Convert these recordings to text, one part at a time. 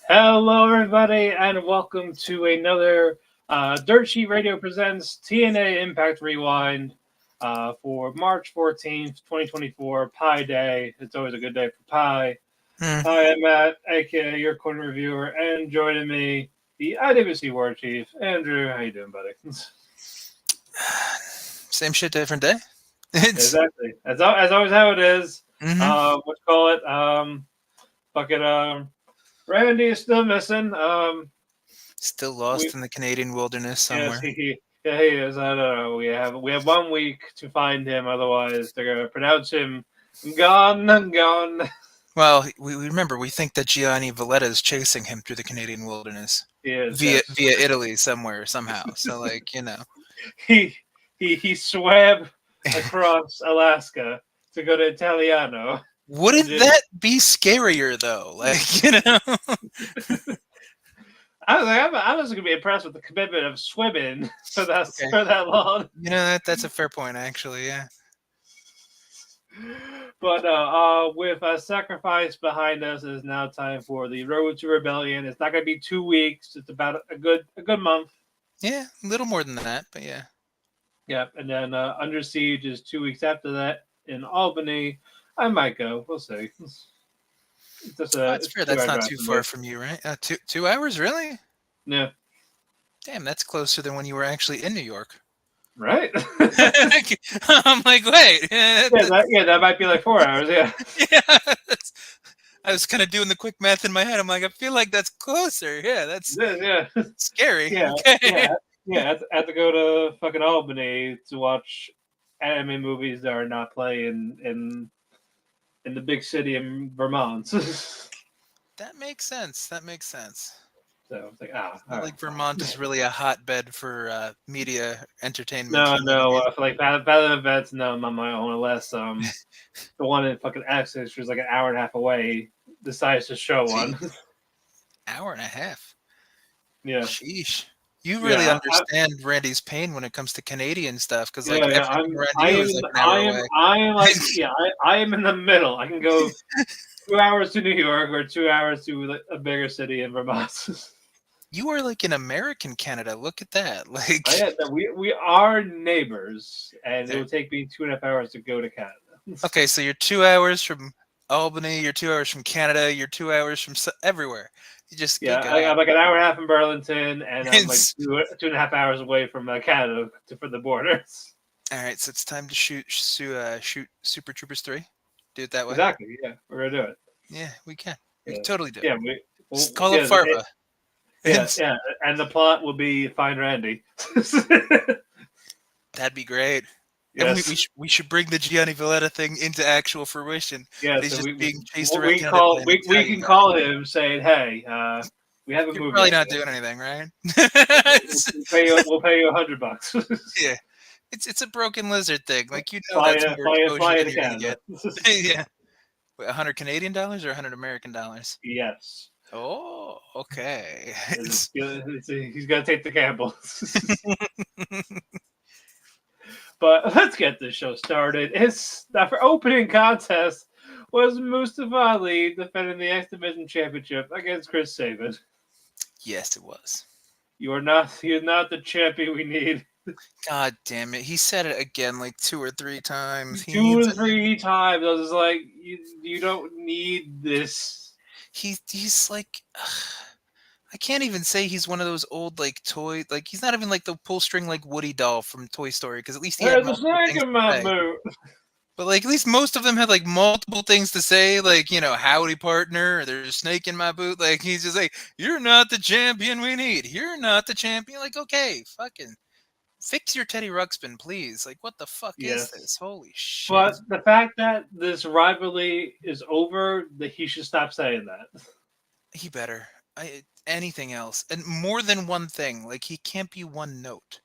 Hello, everybody, and welcome to another Dirt Sheet Radio presents TNA Impact Rewind for March 14th, 2024, Pi Day. It's always a good day for Pi. Hmm. Hi, I'm Matt, aka your corner reviewer, and joining me, the IWC War Chief, Andrew. How you doing, buddy? Same shit, different day. It's Exactly. As always, how it is. hmm What you call it? Fucking Randy is still missing. Still We lost in the Canadian wilderness Yes, somewhere. he is. I don't know. We have 1 week to find him. Otherwise, they're gonna pronounce him gone, gone. Well, we remember we think that Gianni Valletta is chasing him through the Canadian wilderness He is. via Yes, via Italy somewhere somehow. So he he swam across Alaska to go to Italiano. And wouldn't just, that be scarier though? I was gonna be impressed with the commitment of swimming for that Okay, for that long. that's a fair point actually. Yeah. But with a sacrifice behind us, it is now time for the road to rebellion. It's not going to be 2 weeks. It's about a good month. Yeah, a little more than that, but yeah. Yep. And then Under Siege is 2 weeks after that in Albany. I might go. We'll see. Oh, that's It's fair. a 2 hour That's not drive too for me. far from you, right? 2 hours, really? Yeah. Damn, that's closer than when you were actually in New York. Right. Yeah. I'm like, wait, That might be like 4 hours. Yeah. yeah, I was kind of doing the quick math in my head. I'm like, I feel like that's closer. Yeah, that's Yeah. scary. Yeah. Okay. Yeah. Yeah. I have to go to fucking Albany to watch anime movies that are not playing in the big city in Vermont. So That makes sense. That makes sense. it's like, It's all not right, like fine. Vermont is really a hotbed for media entertainment. No, You know what I no, mean? for like Battle events, no, I'm on my own. Unless the one in fucking Essex, which is like an hour and a half away, decides to show one. Jeez, hour and a half. Yeah, Sheesh. You really yeah, understand Randy's pain when it comes to Canadian stuff, because like yeah. everything around you is like an hour away. I am like, yeah, I am in the middle. I can go 2 hours to New York or 2 hours to like, a bigger city in Vermont. You are like in American Canada. Look at that. Yeah, no, we are neighbors, and it There. will take me 2.5 hours to go to Canada. Okay, so you're 2 hours from Albany, you're 2 hours from Canada, you're 2 hours from everywhere. You just Yeah, good God. I'm like an hour and a half in Burlington, and I'm like It's, 2.5 hours away from Canada for the borders. all right, so it's time to shoot Super Troopers 3. Do it that way. Exactly. Yeah, we're gonna do it. Yeah, we can. We can Yeah, totally do it. yeah. Just call up Yeah, Farva. It's, yeah. And the plot will be find Randy. that'd be great. And we, we, Yes, sh- we should bring the Gianni Valletta thing into actual fruition. yeah. He's So just being chased around we Canada by call an we Italian can guy. call him saying, "Hey, we have a You're movie probably not idea. doing anything, right? We'll pay you $100." Yeah. It's a broken lizard thing. Like that's more exposure fly than into you're gonna Canada. get. Yeah. Wait, 100 Canadian dollars or 100 American dollars? Yes. Oh, okay. He's gonna take the gamble. But let's get this show started. For opening contest was Mustafa Ali defending the X Division Championship against Chris Sabin. Yes, it was. You're not the champion we need. God damn it. He said it again like 2 or 3 times. He Two needs or three times. I was like, you don't need this. he's like I can't even say he's one of those old like toy like he's not even like the pull string like Woody doll from Toy Story because at least he had There's a multiple snake things in to my say. boot. But like at least most of them had like multiple things to say, like howdy partner, or there's a snake in my boot. Like he's just like, you're not the champion we need. You're not the champion. Like okay, fucking fix your Teddy Ruxpin, please. Like what the fuck is Yes. this? Holy shit. But the fact that this rivalry is over, that he should stop saying that. He better. Anything else and more than one thing. Like he can't be one note.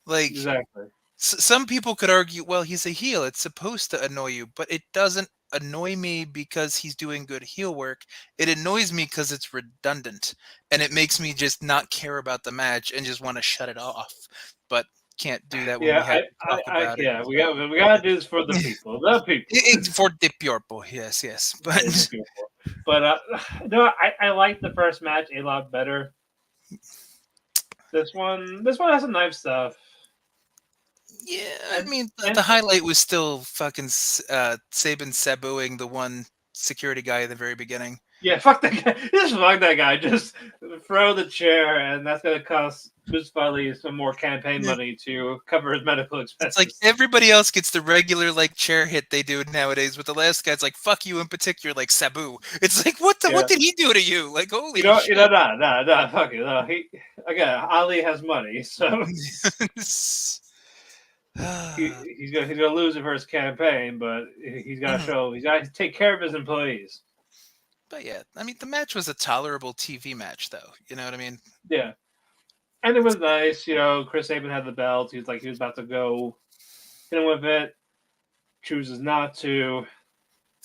Like Exactly. some people could argue, well, he's a heel. It's supposed to annoy you, but it doesn't annoy me because he's doing good heel work. It annoys me because it's redundant and it makes me just not care about the match and just want to shut it off. But can't do that when Yeah, we have to talk about it. yeah, So we got to do this for the people, the people. for the people, yes, yes. Yeah, the But people. But no, I like the first match a lot better. This one has some nice stuff. Yeah, I And mean, and the highlight was still fucking Sabin Sabuing the one security guy at the very beginning. yeah, fuck that guy. Just fuck that guy. Just throw the chair, and that's gonna cost Mustafa Ali some more campaign Yeah. money to cover his medical It's like expenses. everybody else gets the regular like chair hit they do nowadays, but the last guy's like "fuck you" in particular, like Sabu. It's like what Yeah. did he do to you? Like holy shit. Nah, fuck it. No, again, Ali has money, so he's gonna lose it for his campaign, but he's got to Mhm. show he's got to take care of his employees. But yeah, I mean the match was a tolerable TV match, though. You know what I mean? Yeah, and it was nice. Chris Sabin had the belt. He was about to go hit him with it. Chooses not to.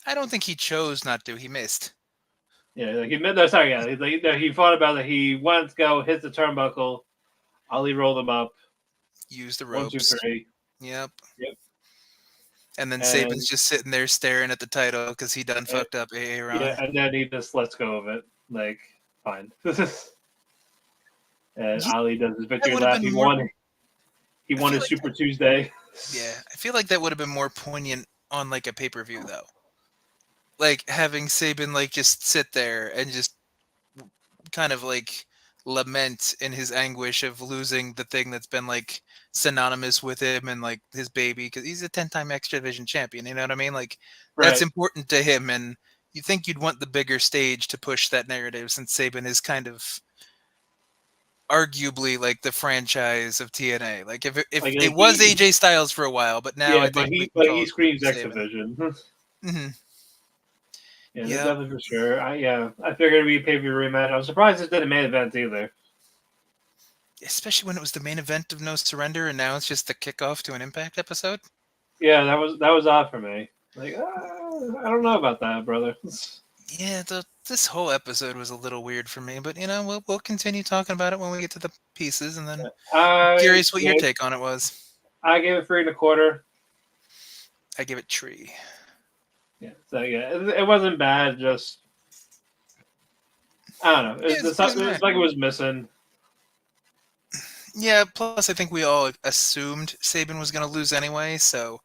I don't think he chose not to. He missed. Yeah, like no, sorry, yeah, he thought about it. He wanted to go hit the turnbuckle. Ali rolled him up. Use the 1, 2, ropes. 3. Yep. Yep. And then Sabin's And, just sitting there staring at the title because he done and fucked up AA yeah, Ron. and then he just lets go of it. Like, fine. And Yeah, Ali does his that victory would have lap. been He more. won. He I won feel his like Super Tuesday. yeah, I feel like that would have been more poignant on like a pay per view though. Like having Sabin like just sit there and just kind of like lament in his anguish of losing the thing that's been like synonymous with him and like his baby because he's a 10-time extra division champion. You know what I mean? Like that's Right. important to him, and you think you'd want the bigger stage to push that narrative since Sabin is kind of arguably like the franchise of TNA. Like if Like it was he AJ Styles for a while, but now yeah, I but think we he can but call he it screams X Sabin. Division. Hmm. Yeah, that's Yep. definitely for sure. I figured it'd be a pay per view rematch. I was surprised it didn't main event either. Especially when it was the main event of No Surrender, and now it's just the kickoff to an Impact episode. Yeah, that was odd for me. Like, I don't know about that, brother. Yeah, this whole episode was a little weird for me, but we'll continue talking about it when we get to the pieces, and then I curious what your gave take on it was. I gave it 3 and a quarter. I give it tree. Yeah, so yeah, it wasn't bad. Just I don't know. Yeah, it's It was alright. like it was missing. Yeah, plus I think we all assumed Sabin was going to lose anyway, so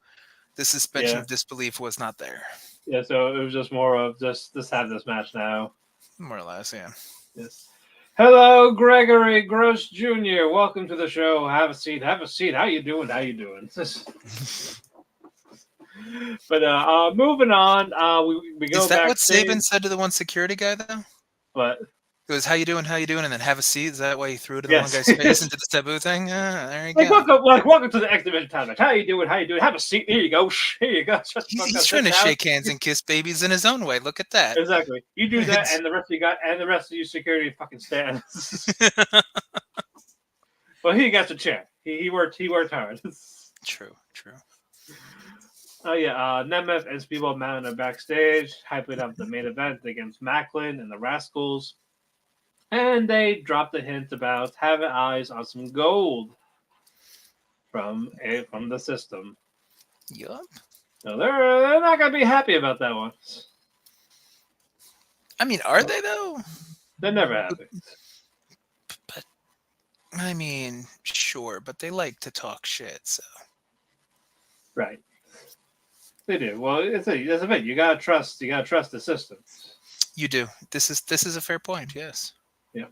the suspension Yeah, of disbelief was not there. yeah. So it was just more of just have this match now. More or less, yeah. Yes. Hello, Gregory Gross Jr. Welcome to the show. Have a seat. Have a seat. How you doing? How you doing? But moving on. We Is go that what backstage. Sabin said to the one security guy, though? But It was, how you doing, and then have a seat? Is that why he threw it in the one yes, guy's face into the taboo thing? There you like go. welcome to the X Division time match. How you doing? How you doing? Have a seat. Here you go. Here you go. Shut the fuck He's up. trying Sit to down. shake hands and kiss babies in his own way. Look at that. Exactly. You do that, It's and the rest of you security fucking stand. Well, he got the chair. He worked. He worked hard. true, true. Oh yeah, Nemeth and Speedball Mountain are backstage, hyping up the main event against Maclin and the Rascalz, and they dropped a hint about having eyes on some gold from the system. Yup. So they're not gonna be happy about that one. I mean, are they though? They're never happy. But I mean, sure, but they like to talk shit. So Right. They do. Well, it's a bit. You gotta trust. You gotta trust the system. you do. This is a fair point. Yes. Yeah.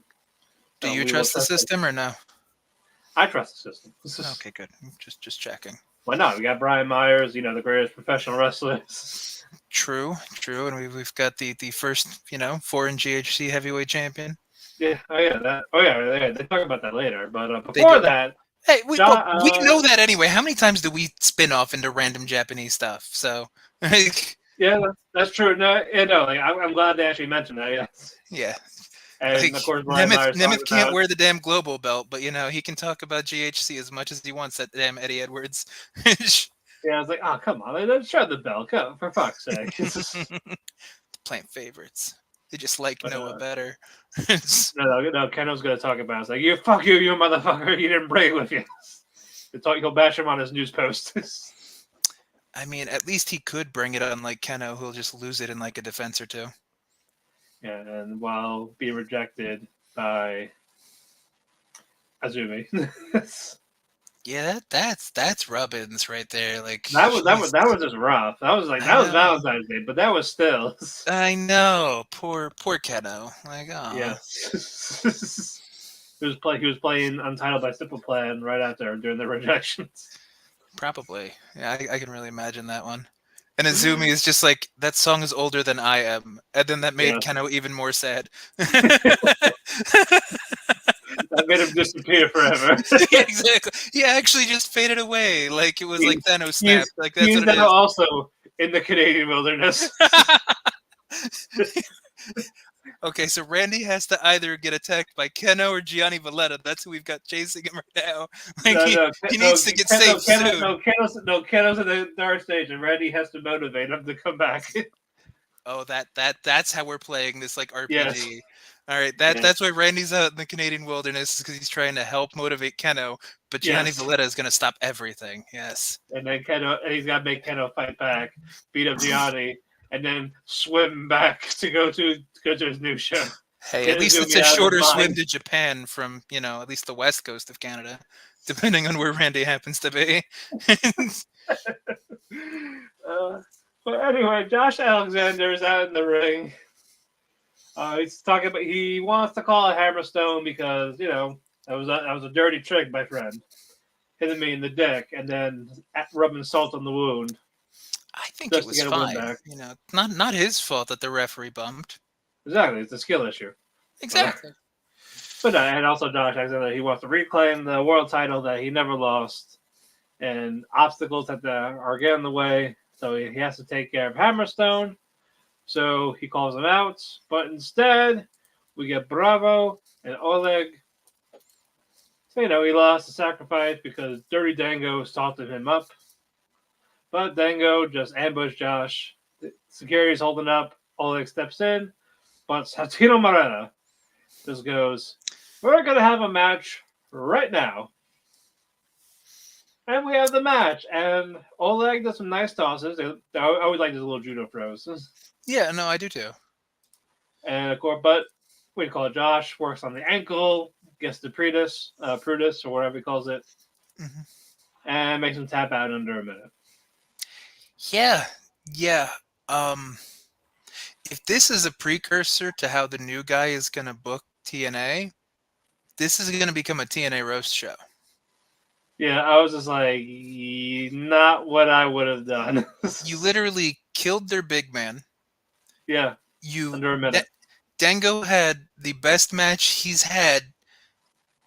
Do So you we will trust the trust them. system or no? I trust the system. Okay, good. Just checking. Why not? We got Brian Myers. The greatest professional wrestlers. True, true, and we've got the first foreign GHC heavyweight champion. Yeah. Oh yeah. That. Oh yeah. They talk about that later. But They do. before that, Hey, we John. know that anyway. How many times do we spin off into random Japanese stuff? So, like, Yeah, that's true. No, yeah, no. Like, I'm glad they actually mentioned that. Yeah. yeah, And like of course, Brian Myers Nemeth talked can't about. wear the damn global belt, but he can talk about GHC as much as he wants. That damn Eddie Edwards. Yeah, I was like, oh come on, let's shut the bell, come for fuck's sake. Plant favorites. They just like But, Noah better. no. Keno's gonna talk about it. It's like you motherfucker. You didn't bring it with you. He'll bash him on his news post. I mean, at least he could bring it on like Keno, who'll just lose it in like a defense or two. Yeah, and while being rejected by Azumi. Yeah, that's rubbins right there. Like, That jeez. was just rough. I That was know. Valentine's Day, but that was still I know. Poor Keno. Like, oh, yes. He was playing Untitled by Simple Plan right after during the rejections. probably. Yeah, I can really imagine that one. And Azumi is just like, that song is older than I am. And then that made Yeah, Keno even more sad. that made him disappear forever. Yeah, exactly. He actually just faded away. Like it was like he's Thanos snapped. Like that's he's what it now is. also in the Canadian wilderness. Okay, so Randy has to either get attacked by Keno or Gianni Valletta. That's who we've got chasing him right now. Like No, no, he needs to get safe soon. Keno's in the dark stage, and Randy has to motivate him to come back. Oh, that's how we're playing this like Yes, RPG. All right, yeah, that's why Randy's out in the Canadian wilderness because he's trying to help motivate Keno, but Gianni yes. Valletta is going to stop everything. Yes. And then he's got to make Keno fight back, beat up Gianni, and then swim back to go to his new show. Hey, at Get least it's Izumi a out of his shorter swim mind. to Japan from, at least the west coast of Canada, depending on where Randy happens to be. uh, but anyway, Josh Alexander is out in the ring. He's talking about he wants to call it Hammerstone because that was a dirty trick, my friend, hitting me in the dick and then rubbing salt on the wound I think it just to was get a win fine. back. Not his fault that the referee bumped. Exactly, it's a skill issue. Exactly. But and also Josh Alexander, he wants to reclaim the world title that he never lost, and obstacles that are getting in the way, so he has to take care of Hammerstone. So he calls him out, but instead we get Bravo and Oleg. So he lost the sacrifice because Dirty Dango salted him up, but Dango just ambushed Josh. Security's holding up. Oleg steps in, but Santino Morena just goes, "We're gonna have a match right now." And we have the match, and Oleg does some nice tosses. I always like these little judo throws. Yeah, no, I do too. And of course, but we call it Josh, works on the ankle, gets the Prudus, or whatever he calls it, Hmm. and makes him tap out under a minute. Yeah, yeah. Um, if this is a precursor to how the new guy is gonna book TNA, this is gonna become a TNA roast show. Yeah, I was just like, not what I would have done. You literally killed their big man. Yeah, You under a minute. Dango had the best match he's had.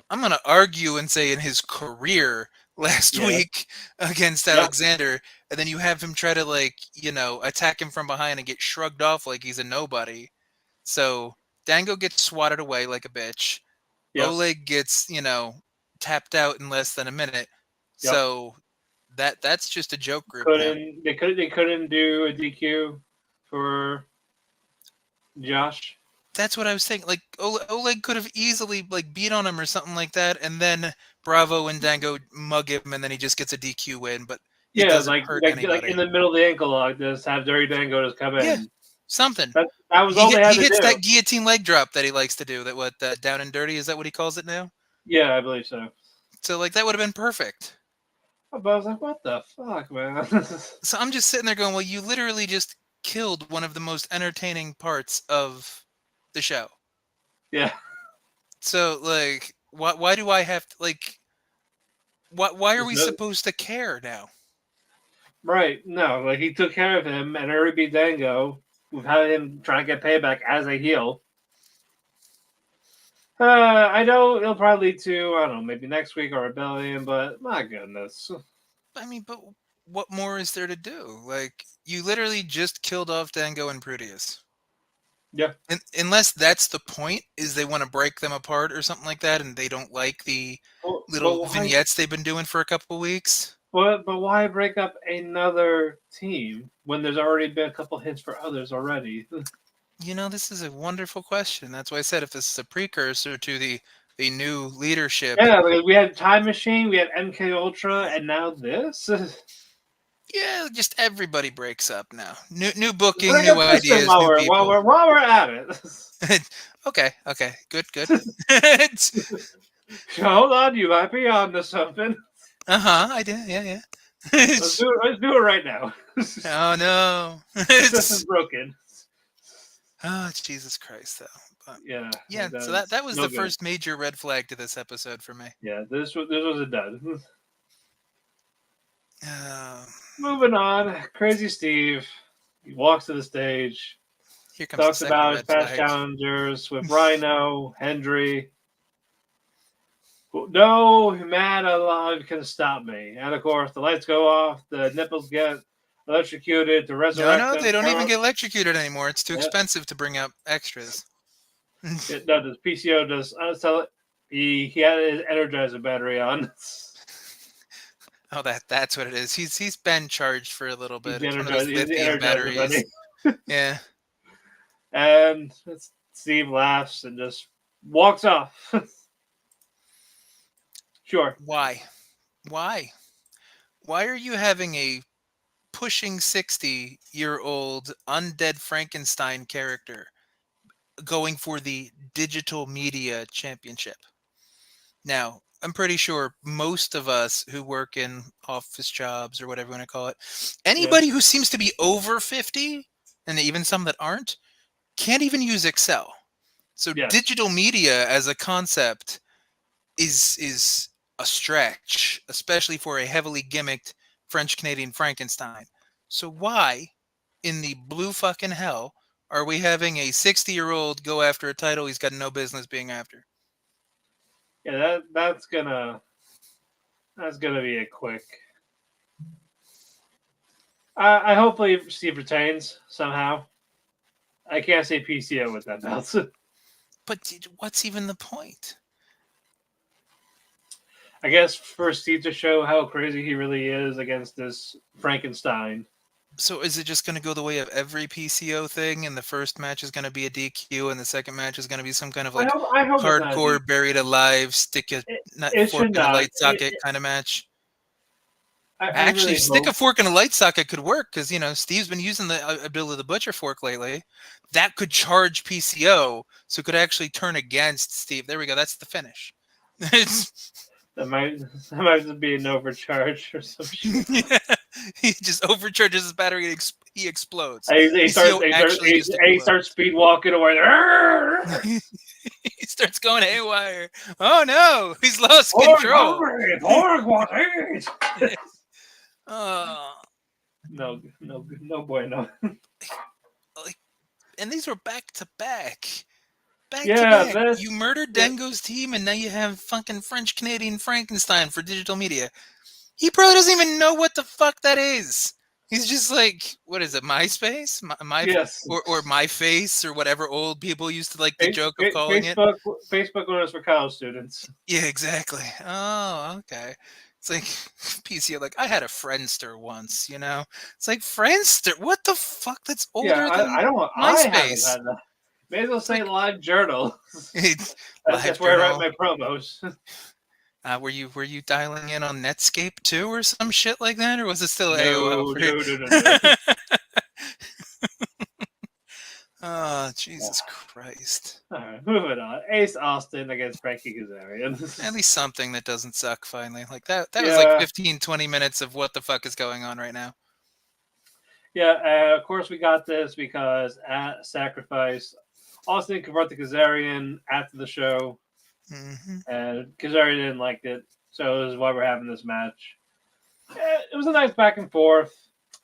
I'm gonna argue and say in his career last Yeah, week against yep, Alexander, and then you have him try to attack him from behind and get shrugged off like he's a nobody. So Dango gets swatted away like a bitch. yep, Oleg gets tapped out in less than a minute. yep. So that's just a joke group now. They couldn't do a DQ for Josh. That's what I was thinking. Like Oleg could have easily beat on him or something like that, and then Bravo and Dango mug him, and then he just gets a DQ win. But it Yeah, doesn't like hurt like in anybody. the middle of the ankle lock, just have Dirty Dango just come Yeah, in. something. That was all they had He to hits do. that guillotine leg drop that he likes to do. That down and dirty, is that what he calls it now? Yeah, I believe so. So that would have been perfect. But I was like, what the fuck, man? So I'm just sitting there going, well, you literally just killed one of the most entertaining parts of the show. Yeah, So why do I have to why are there's we no supposed to care now? right. No, like he took care of him, and Uribe Dango, we've had him try to get payback as a heel. I know it'll probably lead to I don't know maybe next week or Rebellion, but my goodness. I mean, but what more is there to do? Like you literally just killed off Dango and Proteus. Yeah. And unless that's the point, is they want to break them apart or something like that, and they don't like the But little why? vignettes they've been doing for a couple of weeks. But why break up another team when there's already been a couple hints for others already? This is a wonderful question. That's why I said if this is a precursor to the new leadership. Yeah, like we had Time Machine, we had MK Ultra, and now this. Yeah, just everybody breaks up now. New booking, Bring new up Kristen ideas, new while people. we're at it. Okay, good. Hold on, you might be on to something. I did, yeah. Let's do it right now. Oh no. System's broken. Oh Jesus Christ, though. But Yeah, yeah, so that's that was no the good. first major red flag to this episode for me. Yeah, this was a dud. Um, Moving on, Crazy Steve. He walks to the stage, Here comes the talks second about his red past flag. challengers with Rhino, Hendry. No man alive can stop me. And of course, the lights go off, the nipples get electrocuted to resurrect No, them. they don't even get electrocuted anymore. It's too Yeah, expensive to bring up extras. no, this PCO does. Tell it. He had his Energizer battery on. Oh, that's what it is. He's been charged for a little He's bit. the It's one of those Energizer. He's the lithium Energizer batteries. bunny. Yeah. And Steve laughs and just walks off. Sure. Why? Why? Why are you having a pushing 60-year-old undead Frankenstein character going for the digital media championship? Now, I'm pretty sure most of us who work in office jobs or whatever you want to call it, Yeah. anybody who seems to be over 50, and even some that aren't, can't even use Excel. So Yes. digital media as a concept is a stretch, especially for a heavily gimmicked French Canadian Frankenstein. So why in the blue fucking hell are we having a 60-year-old go after a title he's got no business being after? Yeah. That's gonna be a quick. I hopefully Steve retains somehow. I can't say PCO with that belt. But what's even the point? I guess for Steve to show how crazy he really is against this Frankenstein. So is it just going to go the way of every PCO thing, and the first match is going to be a DQ, and the second match is going to be some kind of like I hope it's not a hardcore deep. buried alive, stick a It fork should in a not. light socket kind of match? I Actually, really stick hope. a fork in a light socket could work because Steve's been using the ability of the butcher fork lately. That could charge PCO, so it could actually turn against Steve. There we go. That's the finish. It's That might just be an overcharge or some shit. yeah, he just overcharges his battery and he explodes. He starts PCO actually just he starts explodes. speed walking away. He starts going haywire. Oh no, he's lost Pork control. hungry, pork want to eat. Oh, No boy, no. like, and these were back to back. Back to Yeah, back. You murdered Dango's team, and now you have fucking French Canadian Frankenstein for digital media. He probably doesn't even know what the fuck that is. He's just like, what is it, MySpace, yes. or My Face, or whatever old people used to like the joke of calling it. Facebook was for college students. Yeah, exactly. Oh, okay. It's like PC. Like I had a Friendster once. It's like Friendster. What the fuck? That's Yeah, older than I don't. I haven't MySpace. had that. May as well It's say like Live Journal. it's That's live where I write journal. my promos. Were you dialing in on Netscape too, or some shit like that, or was it still AOL No, for you? no, no, no, no. Oh, Jesus Christ! All right, moving on. Ace Austin against Frankie Kazarian. At least something that doesn't suck. Finally, like that was like Yeah, 15, 20 minutes of what the fuck is going on right now. yeah. Of course, we got this because at Sacrifice, Austin confronted Kazarian after the show, Hmm. and Kazarian didn't like it, so this is why we're having this match. It was a nice back and forth.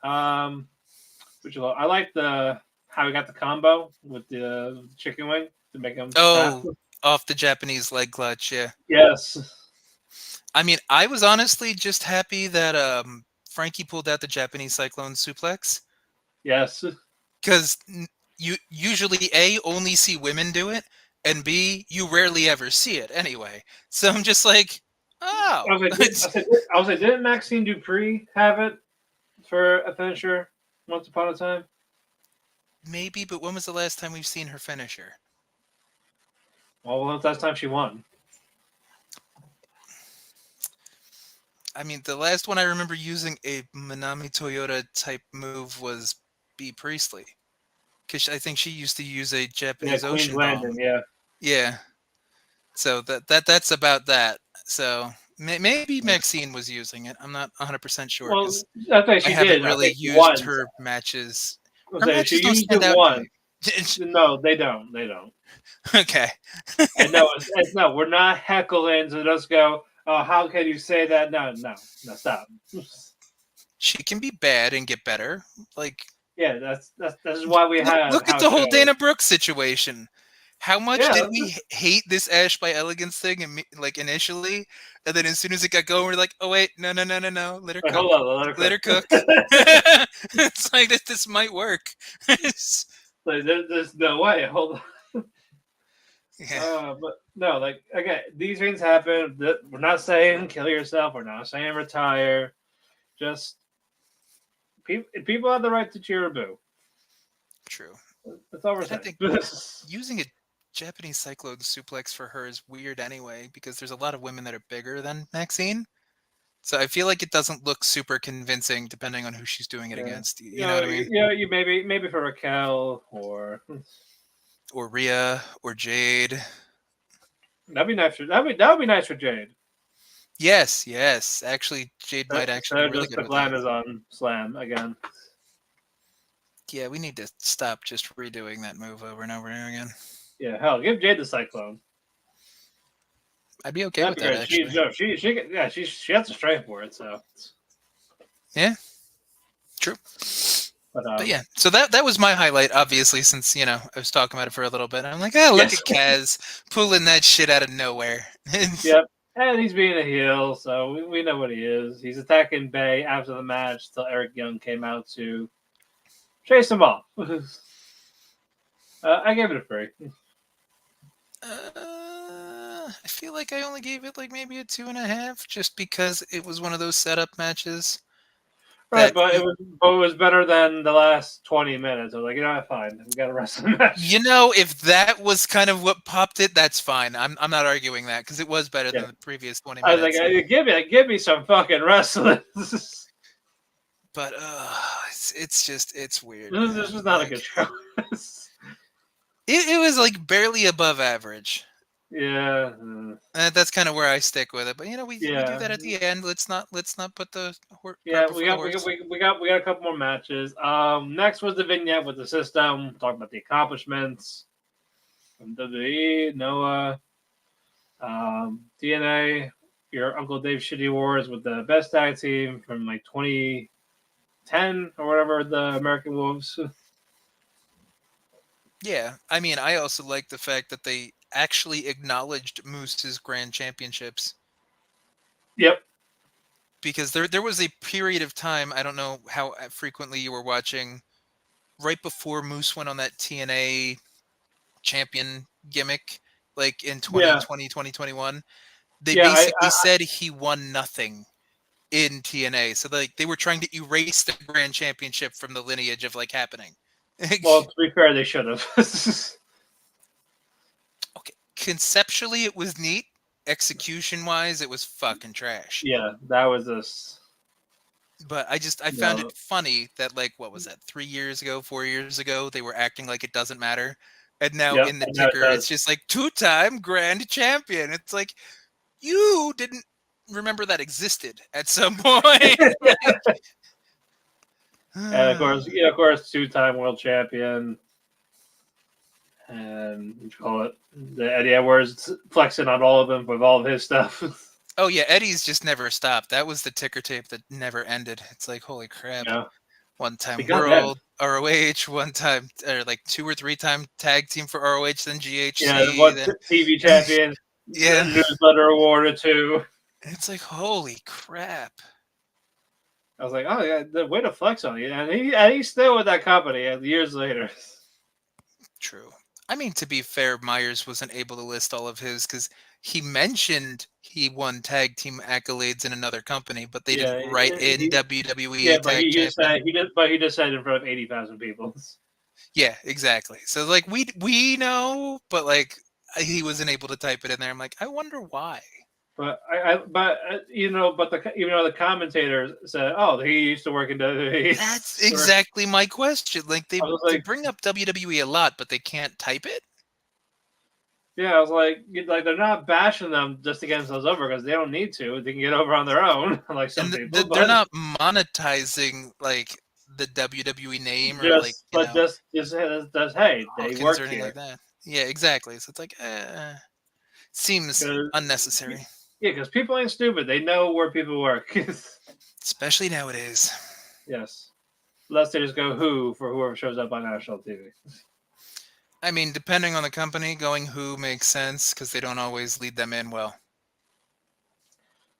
I like the how he got the combo with the chicken wing to make him tap. Oh, off the Japanese leg clutch, yeah. Yes, I mean, I was honestly just happy that Frankie pulled out the Japanese cyclone suplex yes. because you usually A, only see women do it, and B, you rarely ever see it anyway. So I'm just like, oh, I was like, didn't Maxine Dupree have it for a finisher once upon a time? maybe, but when was the last time we've seen her finisher? Well, that's the last time she won. I mean, the last one I remember using a Manami Toyota type move was B Priestley, because I think she used to use a Yeah, Japanese Queen's Ocean Landing. Bomb. Yeah. Yeah, so that's about that. So maybe Maxine was using it. I'm not 100% sure Well, because I think I she haven't did. I really think used once. her matches. I'll Her say she matches don't used it stand out to once. me. No, they don't. They don't. Okay. And no, it's no. We're not heckling. So let's go. Oh, how can you say that? No. Stop. She can be bad and get better. Like, Yeah, that's why we have look at house the whole shows. Dana Brooks situation. How much Yeah, did we hate this Ash by Elegance thing, and like initially, and then as soon as it got going, we're like, oh wait, no, let her wait, cook, hold on, let her let her cook. cook. It's like this might work. Like, there's no way. Hold on. Yeah, But no, like again, these things happen. We're not saying kill yourself. We're not saying retire. Just people have the right to cheer or boo. true. That's all we're And I saying. think using a Japanese cyclone suplex for her is weird anyway, because there's a lot of women that are bigger than Maxine. So I feel like it doesn't look super convincing depending on who she's doing it Yeah. against. You know what I mean? You maybe for Raquel or Or Rhea or Jade. that'd be nice. That would be nice for Jade. Yes. Actually, Jade might actually Instead be of really just good the with that. Glenn on Slam again. Yeah, we need to stop just redoing that move over and over and again. Yeah, hell, give Jade the Cyclone. I'd be okay That'd with be that great. actually. She has the strength for it. So, Yeah, true. but But yeah, so that was my highlight, obviously, since I was talking about it for a little bit. I'm like, look yes, at Kaz pulling that shit out of nowhere. yep. And he's being a heel, so we know what he is. He's attacking Bay after the match till Eric Young came out to chase him off. I gave it a 3. I feel like I only gave it like maybe a 2.5, just because it was one of those setup matches Right, that but it was better than the last 20 minutes. I was like, fine, we got to wrestle the match. if that was kind of what popped it, that's fine. I'm not arguing that because it was better Yeah, than the previous 20 I was like, minutes. give me some fucking wrestling. But it's weird, This man. was not a good Like show. it was like barely above average. Yeah, That's kind of where I stick with it. But we do yeah, that at the end. Let's not put the cart yeah. We before the got we got horse. we got a couple more matches. Next was the vignette with the system. Talking about the accomplishments from WWE, Noah, TNA, your Uncle Dave Shitty Wars with the best tag team from like 2010 or whatever, the American Wolves. Yeah, I mean, I also like the fact that they actually acknowledged Moose's grand championships, Yep. because there was a period of time, I don't know how frequently you were watching, right before Moose went on that TNA champion gimmick, like in Yeah. 2020, 2021. They Yeah. basically said he won nothing in TNA. So like they were trying to erase the grand championship from the lineage of like happening. Well, to be fair, they should have. Okay, conceptually it was neat. Execution wise, it was fucking trash. Yeah, that was this. But I found No. it funny that, like, what was that, 3 years ago, 4 years ago, they were acting like it doesn't matter. And now Yep. in the And now it ticker, it's does. just like 2-time grand champion. It's like, you didn't remember that existed at some point. And of course, 2-time world champion. And what you call it, the Eddie Edwards flexing on all of them with all of his stuff. Oh yeah, Eddie's just never stopped. That was the ticker tape that never ended. It's like, holy crap. Yeah. One time Goddamn. world, ROH, one time, or like 2 or 3 time tag team for ROH, then Yeah, GHC, what then TV champion, yeah. newsletter awarded to. It's like, holy crap. I was like, oh yeah, the way to flex on you, and he's still with that company years later. True. I mean, to be fair, Myers wasn't able to list all of his because he mentioned he won tag team accolades in another company, but they didn't Yeah, write in he, WWE yeah, but tag champion. he just said in front of 80,000 people. Yeah, exactly. So like we know, but like he wasn't able to type it in there. I'm like, I wonder why. But even though the commentators said, "Oh, he used to work in WWE," That's exactly my question. Like I was they like, bring up WWE a lot, but they can't type it. yeah, I was like they're not bashing them just to get themselves over because they don't need to. They can get over on their own, like some And people. they're But not monetizing like the WWE name or like just hey, they Hawkins work or anything like here. that. Yeah, exactly. So it's like seems Cause, unnecessary, yeah, because people ain't stupid. They know where people work. especially nowadays. Yes. Unless they just go who for whoever shows up on national TV. I mean, depending on the company, going who makes sense because they don't always lead them in well.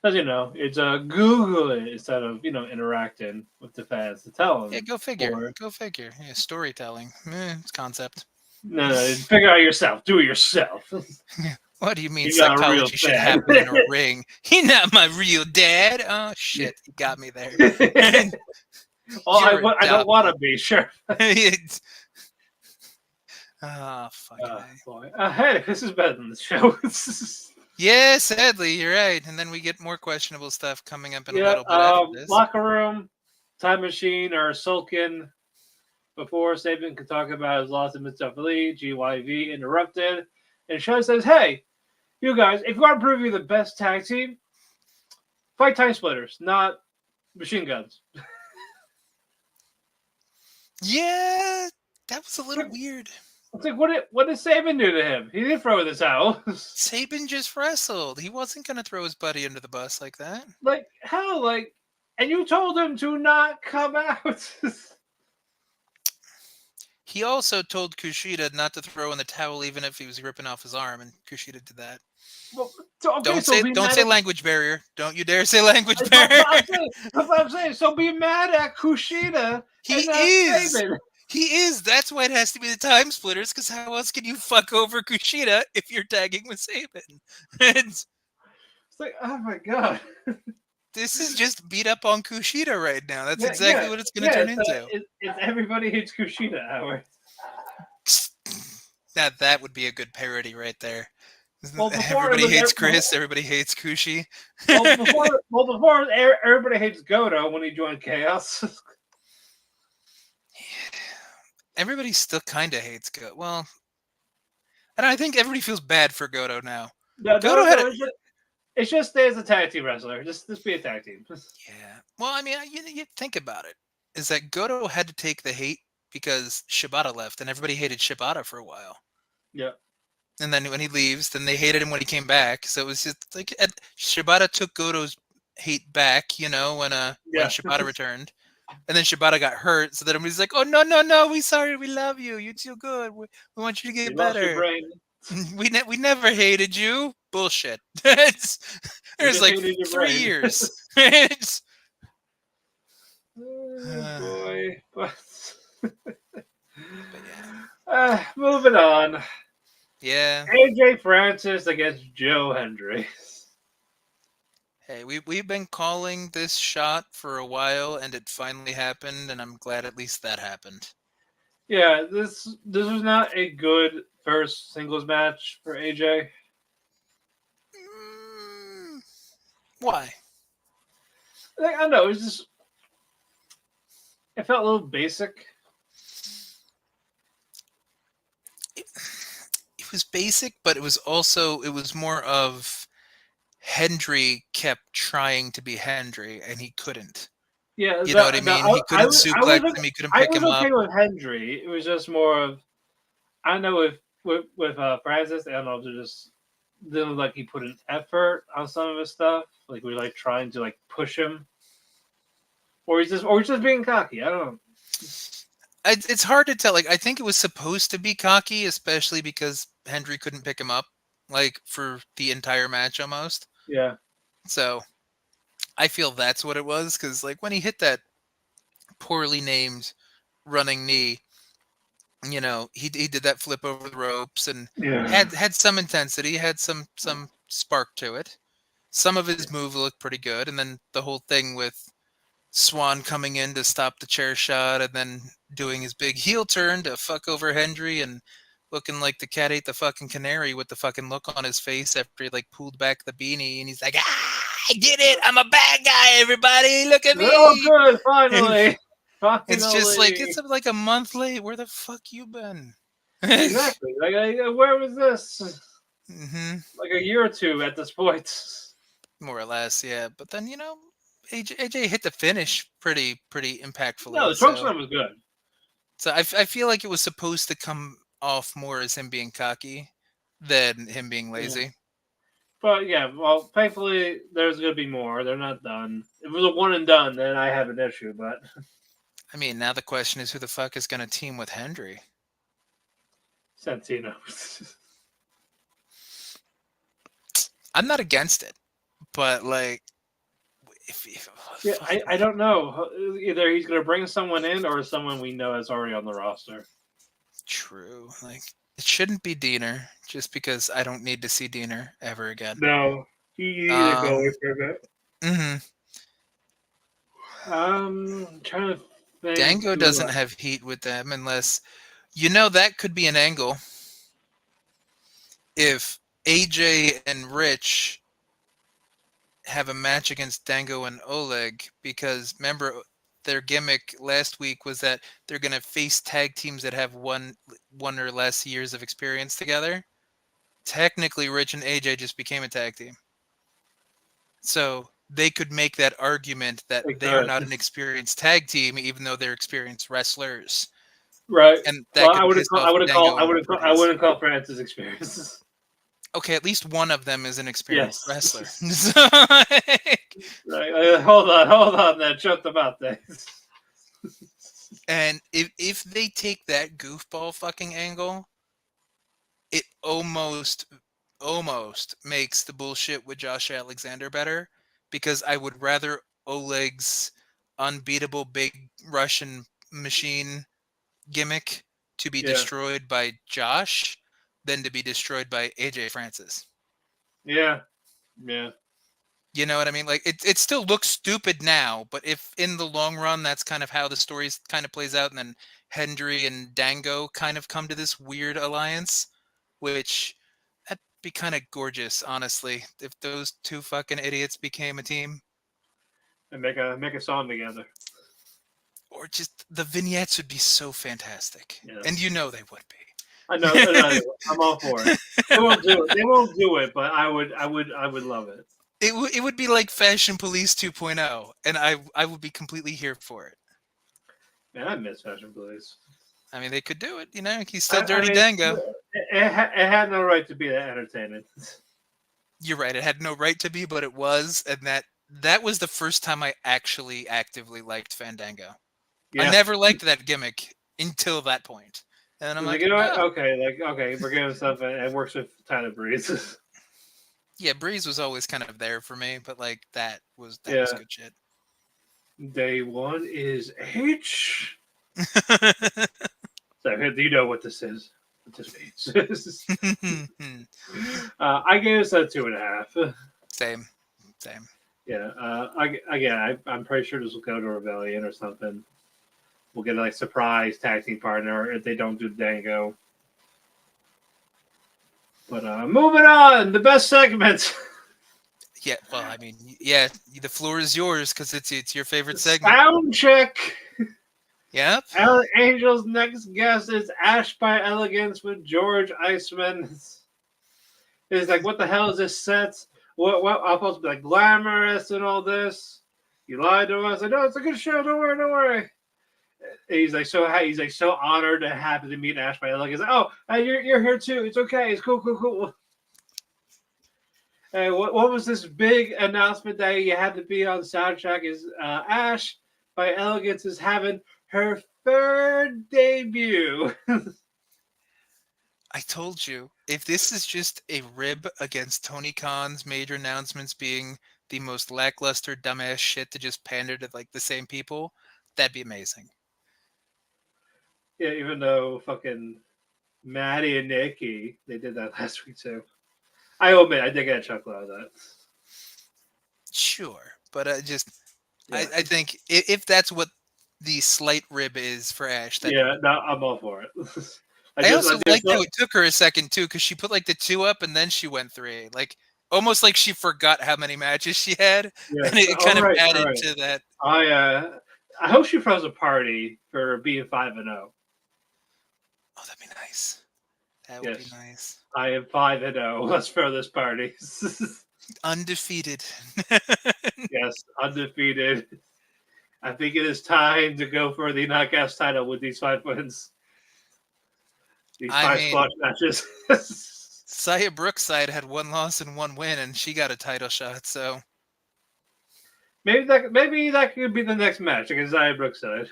Because it's Google it instead of interacting with the fans to tell Yeah, them. go figure. Or Go figure. Yeah, storytelling. It's concept. no, figure out yourself. Do it yourself. What do you mean You got a real psychology should fan. happen in a ring? He's not my real dad. Oh shit, you got me there. Well, You're I don't want adopted. to be sure. Fucking A. Boy. Hey, this is better than the show. Yeah, sadly, you're right. And then we get more questionable stuff coming up in a Yeah. little bit after this. Locker room, time machine, or Sulkin. Before Sabin could talk about his loss to Mustafa Ali, GYV interrupted, and Sean says, "Hey, you guys, if you want to prove you're the best tag team, fight time splitters, not machine guns." Yeah, that was a little It's weird. like what did Sabin do to him? He didn't throw the towel. Sabin just wrestled. He wasn't going to throw his buddy under the bus like that. Like how? And you told him to not come out. He also told Kushida not to throw in the towel even if he was ripping off his arm, and Kushida did that. Well, so, okay, so be Don't mad say at. language barrier. Don't you dare say language But barrier. that's what I'm saying. So be mad at Kushida and He not is. Sabin. He is. That's why it has to be the time splitters. Because how else can you fuck over Kushida if you're tagging with Sabin? It's like, oh my god. This is just beat up on Kushida right now. That's Yeah, exactly what it's going to turn into. It's everybody hates Kushida hour. That would be a good parody right there. Well, before Everybody hates Chris. Everybody hates Kushi. before everybody hates Goto when he joined Chaos. Everybody still kind of hates Goto. Well, and I think everybody feels bad for Goto now. Goto had it's just stay as a tag team wrestler. Just be a tag team. Yeah. Well, I mean, you think about it. Is that Goto had to take the hate because Shibata left, and everybody hated Shibata for a while. Yeah. And then when he leaves, then they hated him when he came back. So it was just like Shibata took Goto's hate back, when Shibata returned. And then Shibata got hurt, so then everybody's like, "Oh no, we sorry, we love you. You're too good. We want you to get Lost your better. brain. We never hated you. Bullshit. There's like 3 years. Boy, but yeah. Moving on. Yeah. AJ Francis against Joe Hendry. Hey, we've been calling this shot for a while, and it finally happened, and I'm glad at least that happened. Yeah, this was not a good first singles match for AJ. Why? I don't know. It was just it felt a little basic. It was basic, but it was more of Hendry kept trying to be Hendry, and he couldn't. Yeah, You know what I mean? He couldn't suplex him. He couldn't pick him up. I was okay with Hendry. It was just more of I don't know with Francis. I don't know if it just didn't look like he put an effort on some of his stuff. Like we like trying to like push him, or he's just being cocky. I don't know. It's hard to tell. Like I think it was supposed to be cocky, especially because Hendry couldn't pick him up like for the entire match almost. Yeah. So I feel that's what it was because like when he hit that poorly named running knee, he did that flip over the ropes and had some intensity, had some spark to it. Some of his moves looked pretty good, and then the whole thing with Swan coming in to stop the chair shot and then doing his big heel turn to fuck over Hendry and looking like the cat ate the fucking canary with the fucking look on his face after he like pulled back the beanie and he's like, I did it! I'm a bad guy, everybody! Look at Oh, me! good, finally. It's just like, Finally. it's like a month late. Where the fuck you been? Exactly. Like, where was this? hmm Like a year or two at this point. More or less, yeah. But then, AJ hit the finish pretty No, impactfully. the trunk So slam was good. I feel like it was supposed to come off more as him being cocky than him being Yeah. lazy. But yeah, well, thankfully there's gonna be more. They're not done. If it was a one and done, then I have an issue. But I mean, now the question is who the fuck is going to team with Hendry? Santino. I'm not against it, but like, if Yeah, fuck, I man. don't know. Either he's gonna bring someone in or someone we know is already on the roster. True. Like, it shouldn't be Diener, just because I don't need to see Diener ever again. No, he need to go away Um, for a bit. hmm Trying to think Dango who. doesn't have heat with them unless, that could be an angle if AJ and Rich have a match against Dango and Oleg, because remember their gimmick last week was that they're going to face tag teams that have one or less years of experience together. Technically, Rich and AJ just became a tag team. So they could make that argument that They they're could. not an experienced tag team, even though they're experienced wrestlers, Right. and Well, that could piss off Dango and I Ortiz. wouldn't call Francis experiences. Okay, at least one of them is an experienced wrestler. Yes. So, like, Right. Hold on. Then shut about things. and if they take that goofball fucking angle, it almost makes the bullshit with Josh Alexander better, because I would rather Oleg's unbeatable big Russian machine gimmick to be Yeah. destroyed by Josh than to be destroyed by AJ Francis. Yeah. Yeah. You know what I mean? Like, it still looks stupid now, but if in the long run that's kind of how the story kind of plays out, and then Hendry and Dango kind of come to this weird alliance, which that'd be kind of gorgeous, honestly, if those two fucking idiots became a team. And make a song together. Or just the vignettes would be so fantastic. Yeah. And they would I know. I'm all for it. They won't do it. They won't do it. But I would love it. be. It would be like Fashion Police 2.0, and I would be completely here for it. Man, I miss Fashion Police. I mean, they could do it, he's still I Dirty mean, Dango. it had no right to be that entertaining. You're right. It had no right to be, but it was, and that was the first time I actually actively liked Fandango. I Yeah. never liked that gimmick until that point, and I'm like, You know what? oh, Okay, we're giving stuff and it works with Tyler Breeze. yeah, Breeze was always kind of there for me, but like that was Yeah. good shit. Day one is H. So do you know what this is? What this means? I gave us a 2.5. Same. Yeah. I'm pretty sure this will go to Rebellion or something. We'll get a surprise tag team partner if they don't do Dango. But moving on, the best segment. Yeah, well, I mean, yeah, the floor is yours because it's your favorite segment. Sound check. Yep. Angel's next guest is Ash by Elegance with George Iceman. It's like, what the hell is this set? What I'm supposed to be like glamorous and all this? You lied to us. I know it's a good show. Don't worry. He's like so honored and happy to meet Ash by Elegance. Oh, you're here too. It's okay. It's cool. Hey, what was this big announcement that you had to be on the soundtrack? Is Ash by Elegance is having her third debut. I told you, if this is just a rib against Tony Khan's major announcements being the most lackluster dumbass shit to just pander to like the same people, that'd be amazing. Yeah, even though fucking Maddie and Nikki, they did that last week too. I admit, I did get a chuckle out of that. Sure, but I think if that's what the slight rib is for Ash, Yeah, no, I'm all for it. I also liked how it took her a second too, because she put like the 2 up and then she went 3. Like almost like she forgot how many matches she had, and it kind of added to that. I hope she throws a party for being 5-0. Oh, that'd be nice. That would be nice. I am 5-0. Let's throw this party. Undefeated. Yes, undefeated. I think it is time to go for the Knockouts title with these 5 wins. These 5 squash matches. Saya Brookside had 1 loss and 1 win, and she got a title shot. So maybe that could be the next match against Saya Brookside.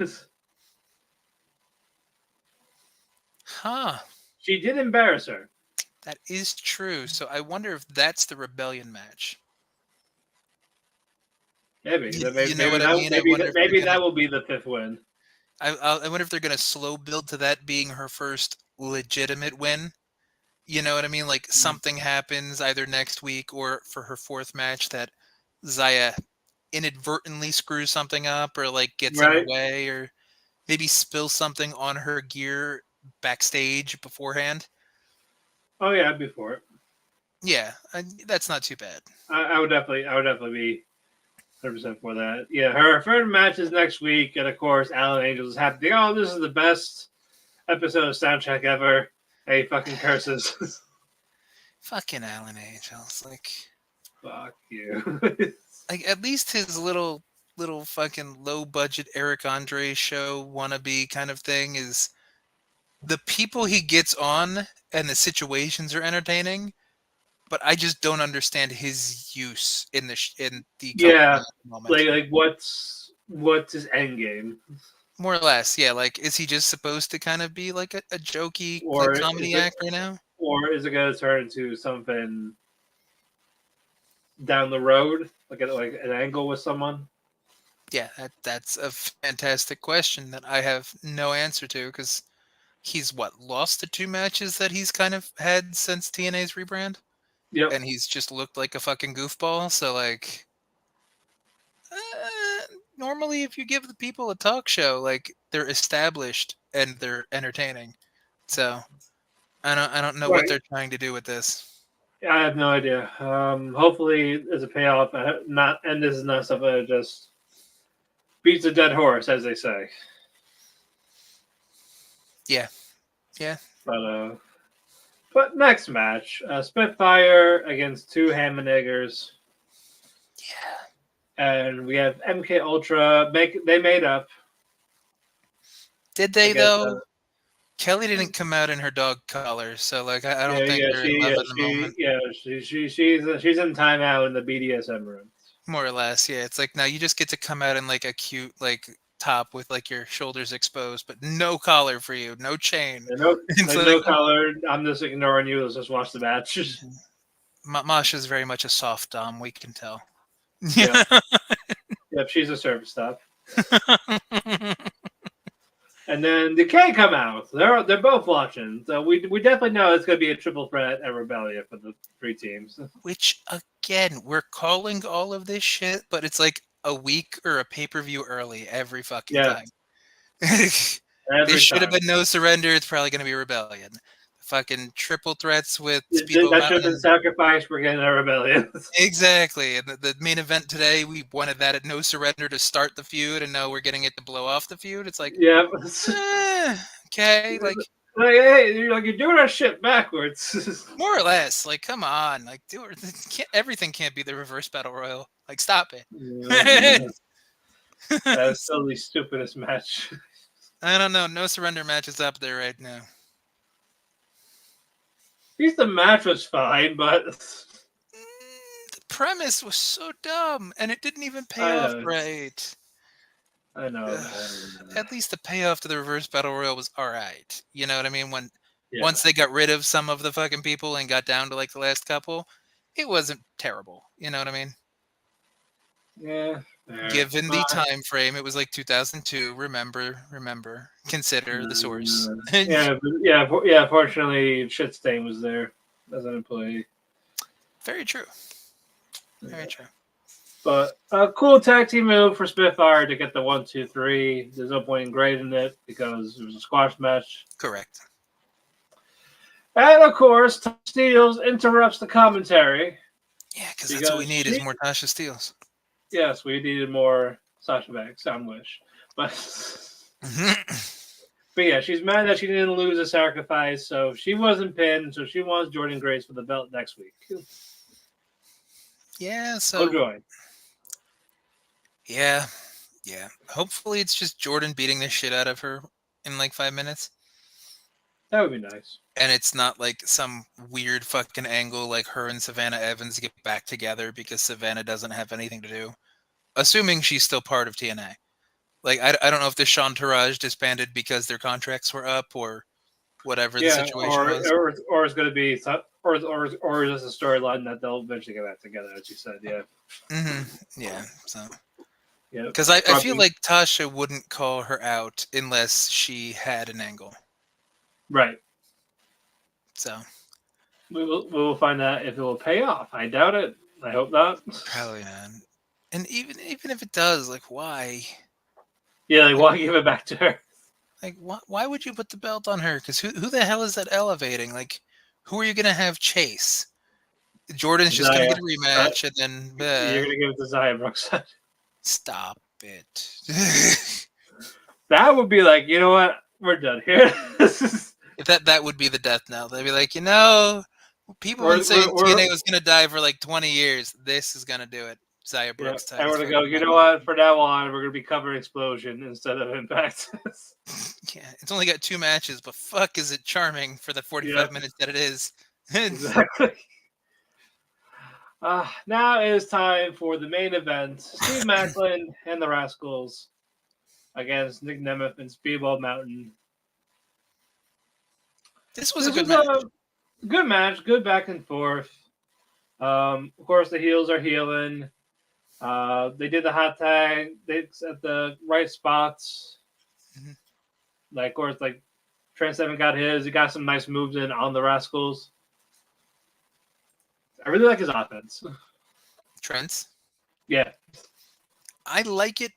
Huh. She did embarrass her. That is true. So I wonder if that's the Rebellion match. Maybe. Maybe that will be the 5th win. I wonder if they're going to slow build to that being her first legitimate win. You know what I mean? Like something happens either next week or for her 4th match that Zaya inadvertently screws something up or like gets in her way or maybe spills something on her gear backstage beforehand. Oh yeah, before it. Yeah, that's not too bad. I would definitely be 100% for that. Yeah, her 3rd match is next week, and of course, Alan Angels is happy. Oh, this is the best episode of Soundcheck ever. Hey, fucking curses. Fucking Alan Angels, like. Fuck you. Like at least his little fucking low budget Eric Andre show wannabe kind of thing is the people he gets on and the situations are entertaining, but I just don't understand his use in the yeah like what's his end game? More or less, yeah. Like, is he just supposed to kind of be like a jokey like, comedy act right now, or is it going to turn into something down the road, like an angle with someone? Yeah, that's a fantastic question that I have no answer to because he's lost the 2 matches that he's kind of had since TNA's rebrand. Yep. And he's just looked like a fucking goofball. So like, normally if you give the people a talk show, like they're established and they're entertaining. So I don't know what they're trying to do with this. I have no idea. Hopefully, there's a payoff. And this is not something that just beats a dead horse, as they say. Yeah. But next match, Spitfire against 2 Hammond-Eggers. Yeah. And we have MK Ultra. They made up. Did they though? Kelly didn't come out in her dog collar, so like I don't think they're in love at the moment. Yeah, she's in timeout in the BDSM room. More or less, yeah. It's like now you just get to come out in like a cute like top with like your shoulders exposed, but no collar for you, no chain. No collar. I'm just ignoring you. Let's just watch the match. Masha's very much a soft dom. We can tell. Yeah. Yep, she's a service stop. And then Decay come out. They're both watching, so we definitely know it's going to be a triple threat at Rebellion for the 3 teams. Which again, we're calling all of this shit, but it's like a week or a pay-per-view early every fucking time. This should have been No Surrender. It's probably going to be Rebellion. Fucking triple threats with Speedball. That should have been sacrificed. We're getting a Rebellion. Exactly. And the main event today, we wanted that at No Surrender to start the feud, and now we're getting it to blow off the feud. It's like, okay, like, hey, you're doing our shit backwards. More or less, like, come on, like, everything can't be the reverse battle royal. Like, stop it. That's still the stupidest match. I don't know. No Surrender match is up there right now. At least the match was fine, but the premise was so dumb, and it didn't even pay off right. I know. At least the payoff to the reverse battle royal was all right. You know what I mean? Once they got rid of some of the fucking people and got down to like the last couple, it wasn't terrible. You know what I mean? Yeah. Given the time frame, it was like 2002. Remember. Consider the source. yeah. Fortunately, Shitstain was there as an employee. Very true. Very true. But a cool tag team move for Spitfire to get the 1-2-3. There's no point in grading it because it was a squash match. Correct. And of course, Tom Steele interrupts the commentary. Yeah, because that's what we need is more Tasha Steeles. Yes, we needed more Sasha Banks. I wish, but but yeah, she's mad that she didn't lose a sacrifice, so she wasn't pinned. So she wants Jordan Grace for the belt next week. Yeah, so joy. Yeah. Hopefully it's just Jordan beating the shit out of her in like 5 minutes. That would be nice. And it's not like some weird fucking angle like her and Savannah Evans get back together because Savannah doesn't have anything to do. Assuming she's still part of TNA. Like, I don't know if the Shantaraj disbanded because their contracts were up or whatever the situation was. Or it's going to be, or just a storyline that they'll eventually get back together, as you said, yeah. Mm-hmm. Yeah, so. Yeah, because I feel like Tasha wouldn't call her out unless she had an angle. Right. So. We will find out if it will pay off. I doubt it. I hope not. Probably not. And even if it does, like, why? Yeah, like, why give it back to her? Like, why would you put the belt on her? Because who the hell is that elevating? Like, who are you going to have chase? Jordan's just going to get a rematch, and then... You're going to give it to Zaya Brookside. Stop it. That would be like, you know what? We're done here. That would be the death knell. They'd be like, people were saying TNA was going to die for like 20 years. This is going to do it. Zaya Brooks. Yeah, and we're going to go, you know what? For now on, we're going to be covering Explosion instead of Impact. Yeah, it's only got 2 matches, but fuck is it charming for the 45 minutes that it is. Exactly. Now it is time for the main event. Steve Maclin and the Rascalz against Nick Nemeth and Speedball Mountain. This was a good match. Good match, good back and forth. Of course, the heels are healing. They did the hot tag. They at the right spots. Mm-hmm. Like, of course, like Trent Seven got his. He got some nice moves in on the Rascalz. I really like his offense. Trent's? Yeah. I like it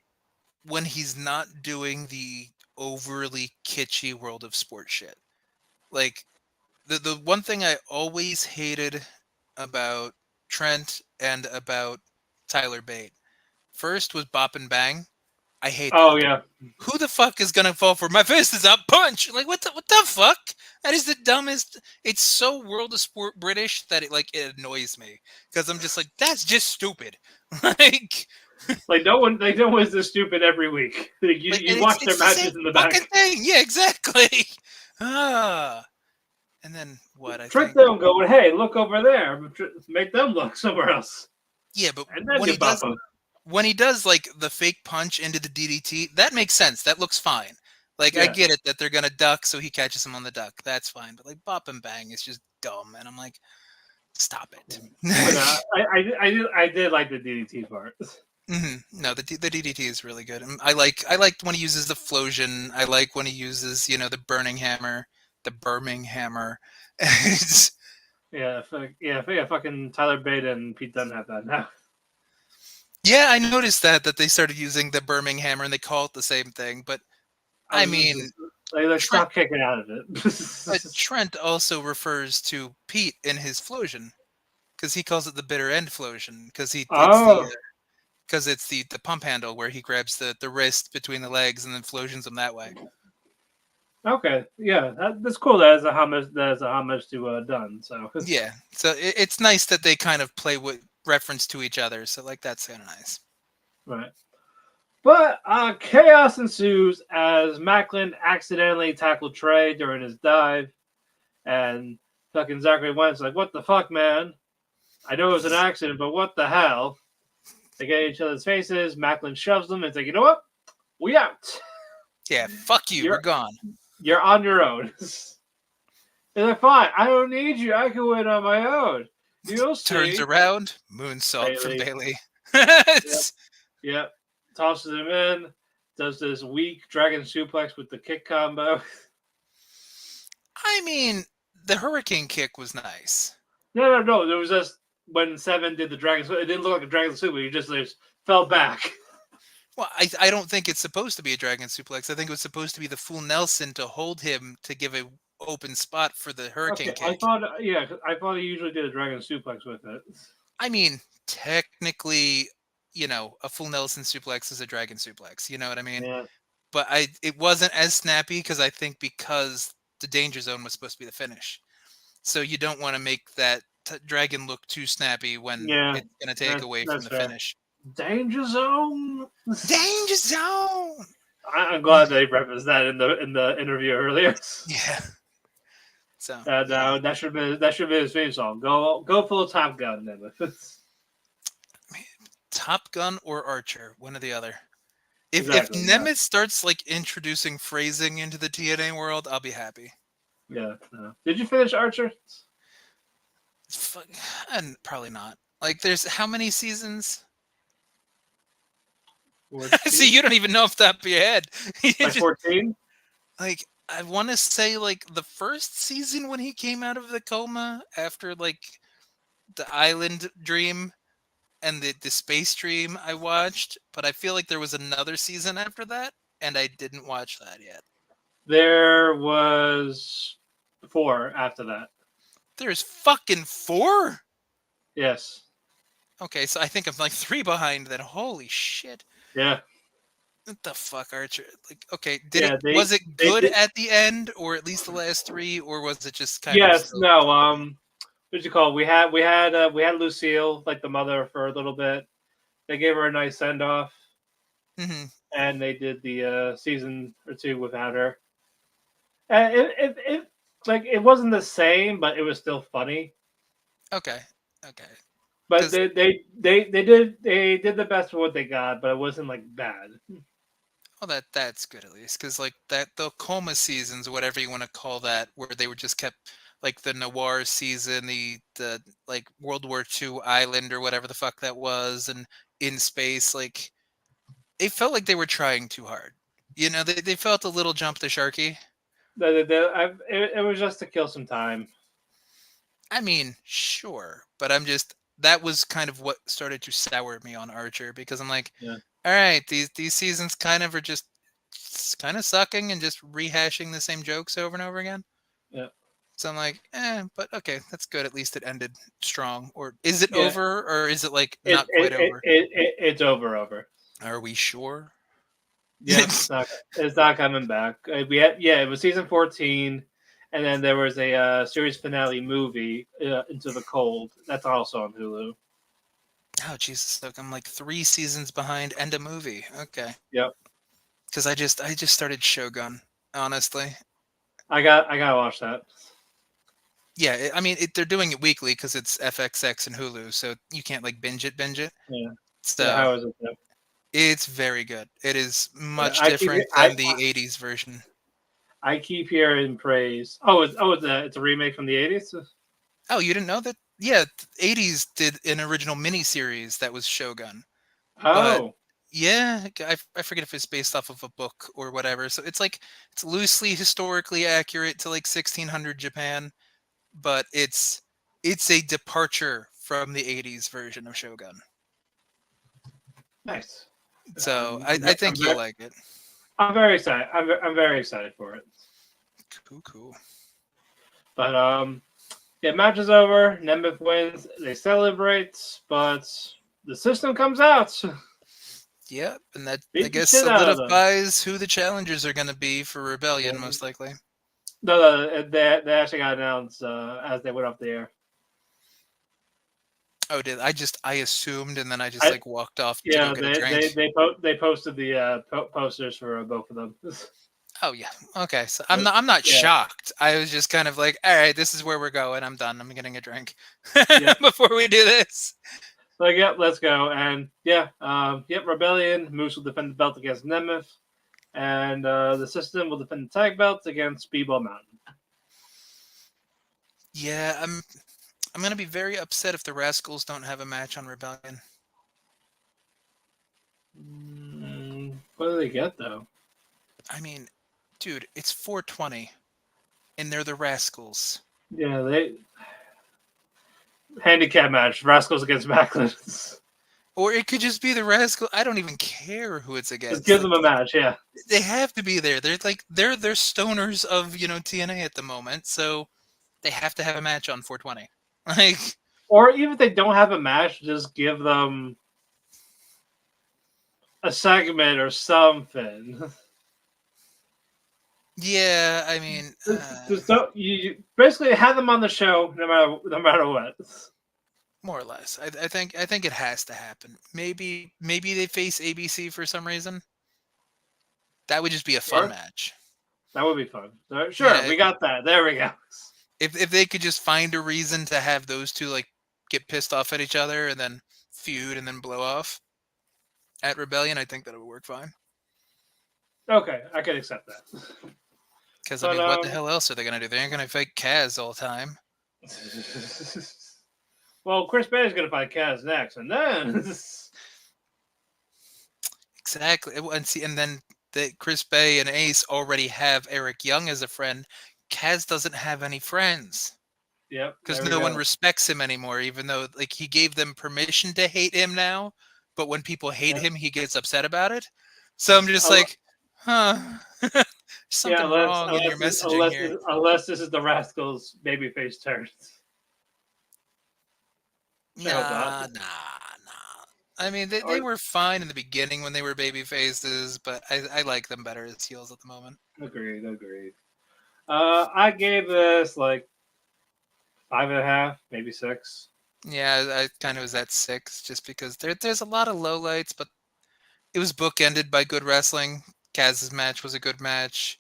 when he's not doing the overly kitschy World of Sport shit. Like, the one thing I always hated about Trent and about Tyler Bate. First was Bop and Bang. I hate that. Oh, yeah. Who the fuck is going to fall for my fist is up punch? Like, what the fuck? That is the dumbest. It's so World of Sport British that it annoys me. Because I'm just like, that's just stupid. Like no one is this stupid every week. You watch their matches in the back. Thing. Yeah, exactly. And then what? I trick them going, hey, look over there. Make them look somewhere else. Yeah, but when he does like the fake punch into the DDT, that makes sense. That looks fine. Like, yeah. I get it that they're gonna duck, so he catches him on the duck. That's fine. But like Bop and Bang is just dumb, and I'm like, stop it. I did like the DDT part. Mm-hmm. No, the DDT is really good. I liked when he uses the Flosion. I like when he uses the Burning Hammer, the Burming Hammer. Yeah, fucking Tyler Bate and Pete Dunne have that now. Yeah, I noticed that they started using the Burming Hammer and they call it the same thing, but I mean, they stop kicking out of it. But Trent also refers to Pete in his Flosion because he calls it the bitter end Flosion because it's the pump handle where he grabs the wrist between the legs and then Flosions them that way. Okay, yeah, that's cool. That is a homage to Dunn. So yeah, so it's nice that they kind of play with reference to each other. So like that's kind of nice, right? But chaos ensues as Maclin accidentally tackled Trey during his dive, and fucking Zachary Wentz like, "What the fuck, man? I know it was an accident, but what the hell?" They get each other's faces. Maclin shoves them and it's like, "You know what? We out." Yeah, fuck you. We're gone. You're on your own. They're like, "Fine, I don't need you. I can win on my own." You'll see. Turns around, moonsault from Bailey. Yep. Tosses him in. Does this weak dragon suplex with the kick combo. I mean, the hurricane kick was nice. No. It was just when Seven did the dragon. It didn't look like a dragon suplex. He just fell back. Well, I don't think it's supposed to be a dragon suplex. I think it was supposed to be the full Nelson to hold him to give a open spot for the hurricane Okay, kick. I thought he usually did a dragon suplex with it. I mean, technically, a full Nelson suplex is a dragon suplex. You know what I mean? Yeah. But it wasn't as snappy because the danger zone was supposed to be the finish. So you don't want to make that dragon look too snappy when Yeah, it's going to take away from that's the fair. finish. Danger zone. Danger zone. I'm glad they referenced that in the interview earlier. Yeah. So that should be his theme song. Go full Top Gun, Nemeth. Top Gun or Archer, one or the other. If Exactly. Nemeth starts like introducing phrasing into the TNA world, I'll be happy. Yeah. No. Did you finish Archer? And probably not. Like, there's how many seasons? 14? See, you don't even know off the top of your head. Like 14? Like, I want to say like the first season when he came out of the coma after like the island dream and the space dream I watched, but I feel like there was another season after that, and I didn't watch that yet. There was 4 after that. There's fucking 4? Yes. Okay, so I think I'm like 3 behind then. Holy shit. Yeah. What the fuck, Archer? Like, okay, was it they good did, at the end, or at least the last 3, or was it just kind of Yes. still... No. What'd you call it? We had Lucille, like the mother, for a little bit. They gave her a nice send off, and they did the season or 2 without her. And it wasn't the same, but it was still funny. Okay. But they did the best with what they got, but it wasn't like bad. Well, that's good at least, because like the coma seasons, whatever you want to call that, where they were just kept like the noir season, the like World War II island or whatever the fuck that was, and in space, like it felt like they were trying too hard. They felt a little jump the sharky. It was just to kill some time. I mean, sure, but that was kind of what started to sour me on Archer, because I'm like, Yeah. all right, these seasons kind of are just kind of sucking and just rehashing the same jokes over and over again. Yeah. So I'm like, but okay, that's good. At least it ended strong. Or is it over, or is it like not quite over? It's over. Are we sure? Yeah, it's not coming back. It was season 14, and then there was a series finale movie, Into the Cold. That's also on Hulu. Oh Jesus! Look, I'm like 3 seasons behind and a movie. Okay. Yep. Because I just started Shogun. Honestly. I gotta watch that. Yeah, I mean they're doing it weekly because it's FXX and Hulu, so you can't like binge it. Yeah. So Yeah, how is it? Yep. It's very good. It is much Yeah, different than the 80s version. I keep hearing praise. It's a remake from the 80s? Oh, you didn't know that? Yeah, 80s did an original miniseries that was Shogun. But Oh. yeah, I forget if it's based off of a book or whatever. So it's loosely historically accurate to like 1600 Japan, but it's a departure from the 80s version of Shogun. Nice. So I think you'll like it. I'm very excited. I'm very excited for it. Cool. But match is over. Nemeth wins. They celebrate, but the system comes out. Yep, and that Beat I the guess shit out of them. solidifies who the challengers are going to be for Rebellion, most likely. No, they actually got announced as they went up the air. Oh, did I assumed, and then I just like walked off to go get a drink. They posted the posters for both of them. Oh yeah, okay. So I'm not shocked. I was just kind of like, all right, this is where we're going. I'm done. I'm getting a drink before we do this. Like, let's go. And Rebellion. Moose will defend the belt against Nemeth, and the system will defend the tag belts against Speedball Mountain. Yeah, I'm gonna be very upset if the Rascalz don't have a match on Rebellion. What do they get though? I mean, dude, it's 420, and they're the Rascalz. Yeah, they handicap match. Rascalz against Maclin. Or it could just be the Rascal. I don't even care who it's Just against. give them a Like match, yeah. they have to be there. They're stoners of TNA at the moment, so they have to have a match on 420. Like Or even if they don't have a match, just give them a segment or something. yeah, I mean, Just don't you basically have them on the show no matter what. more or less. I think it has to happen. Maybe they face ABC for some reason. That would just be a fun Sure, match. that would be fun. So, sure, Yeah, we got that. There we go. if they could just find a reason to have those two like get pissed off at each other and then feud and then blow off at Rebellion, I think that would work fine. Okay, I can accept that. Because I But mean, what the hell else are they gonna do? They ain't gonna fight Kaz all the time. well, Chris Bay is going to fight Kaz next, and then Exactly. And see, and then Chris Bay and Ace already have Eric Young as a friend. Kaz doesn't have any friends yep, because there we no one go. respects him anymore. Even though like he gave them permission to hate him now, but when people hate Yep. him, he gets upset about it. So I'm just like, huh, there's Yeah, something wrong in your messaging here. unless this is the Rascalz babyface turn. I hope not. Nah. I mean, they Or, were fine in the beginning when they were baby faces, but I like them better as heels at the moment. agreed. I gave this like 5.5, maybe 6. Yeah, I kind of was at 6 just because there's a lot of lowlights, but it was bookended by good wrestling. Kaz's match was a good match.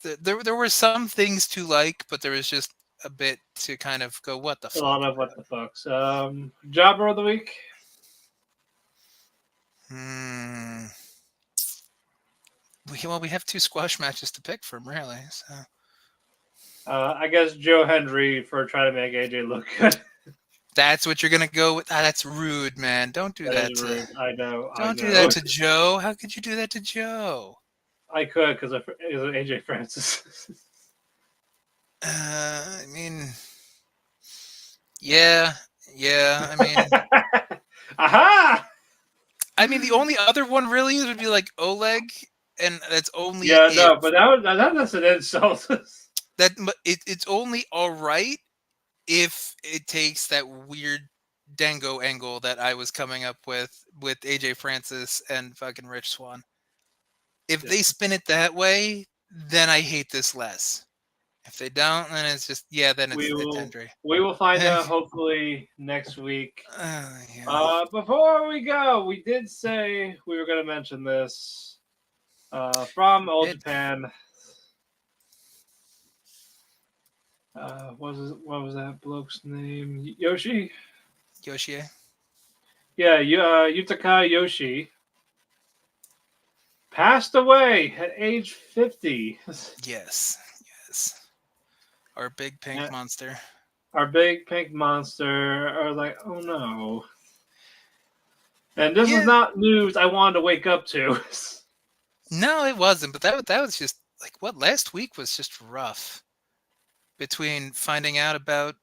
There were some things to like, but there was just a bit to kind of go, what the A fuck? lot of what the fucks. Jobber of the week. Hmm. We have two squash matches to pick from, really. So I guess Joe Hendry for trying to make AJ look good. that's what you're gonna go with. That's rude, man. That is rude. I know. I Don't do know. that to Joe. How could you do that to Joe? I could because it was AJ Francis. I mean, yeah, yeah. Aha! I mean, the only other one really would be like Oleg, and that's only Yeah, if no, but that's an insult. it's only all right if it takes that weird dango angle that I was coming up with AJ Francis and fucking Rich Swan. If Yeah. they spin it that way, then I hate this less. If they don't, then it's just yeah, then we it's will Hendry. we will find out hopefully next week. Yeah. Before we go, we did say we were going to mention this from Old Japan. What was that bloke's name? Yoshi. Yoshi. Yeah, Yutaka Yoshi passed away at age 50. Yes. Yes. Our big pink Yeah, monster. our big pink monster. I was like, oh no. And this is Yeah. not news I wanted to wake up to. No, it wasn't. But that was just like what last week was just rough. Between finding out about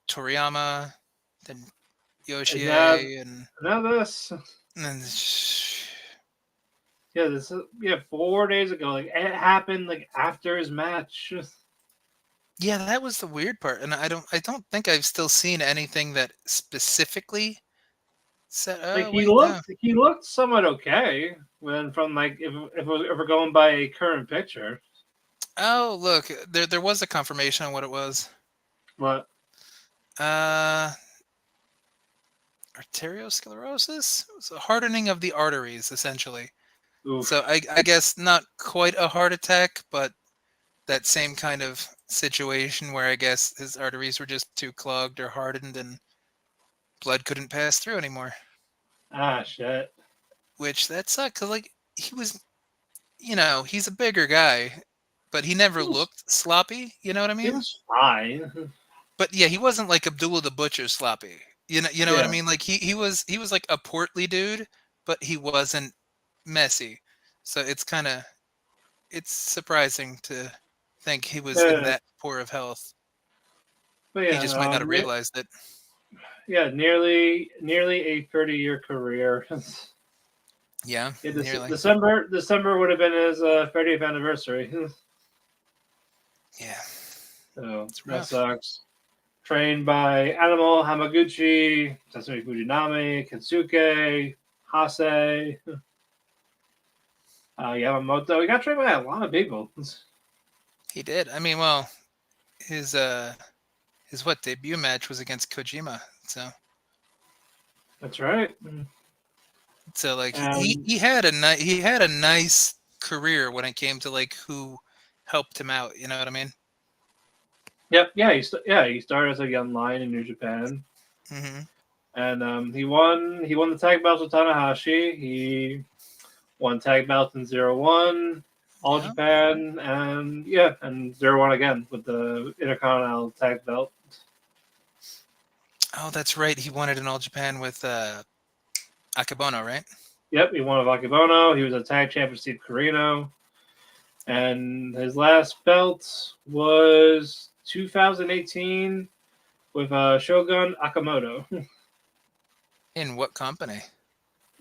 Toriyama, then And now, Yoshie, and now this. then Yeah, this is 4 days ago. Like it happened like after his match. yeah, that was the weird part. And I don't think I've still seen anything that specifically said. Like Oh wait, no. he looked somewhat okay when from like if we're going by a current picture. Oh look, there was a confirmation on what it was. But Uh, arteriosclerosis. It's a hardening of the arteries, essentially. So oof. I guess not quite a heart attack, but that same kind of situation where I guess his arteries were just too clogged or hardened and blood couldn't pass through anymore. Ah shit. Which that sucked because like he was, he's a bigger guy, but he never He was looked sloppy. You know what I he mean? was fine. But yeah, he wasn't like Abdullah the Butcher sloppy. You know what I Yeah. mean? Like he was like a portly dude, but he wasn't messy. So it's surprising to think he was in Uh, that poor of health. but He yeah, just might not have realized it. Yeah, nearly a 30-year career. Yeah, Yeah, nearly. December would have been his 30th anniversary. Yeah, So it's that rough. sucks. Trained by Animal, Hamaguchi, Tatsumi Fujinami, Kensuke, Hase, Yamamoto. He got trained by a lot of people. He did. I mean, well, his what debut match was against Kojima. That's right. So like And he had a nice career when it came to like who helped him out. You know what I mean? yep, he started as a young lion in New Japan, Hmm. and he won the tag belts with Tanahashi. He won tag belts in 01, All Yeah. Japan, and 01 again with the Intercontinental tag belt. Oh, that's right. He won it in All Japan with Akebono, right? Yep, he won with Akebono. He was a tag champ with Steve Corino. And his last belt was 2018 with Shogun Akamoto. In what company?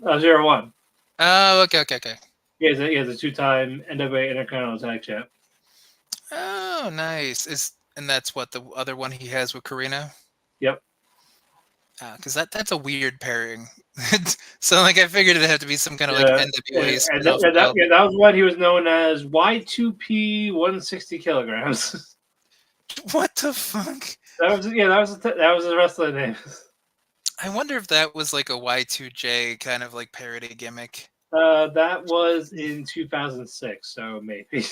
01. Oh, okay. He has a two-time NWA Intercontinental Tag Champ. Oh, nice. And that's what the other one he has with Carino? Yep. Because that's a weird pairing. So like I figured it'd have to be some kind of like Yeah, NWA spinoff belt. that was what he was known as Y2P 160 kilograms. What the fuck? That was his wrestling name. I wonder if that was like a Y2J kind of like parody gimmick. That was in 2006, so maybe.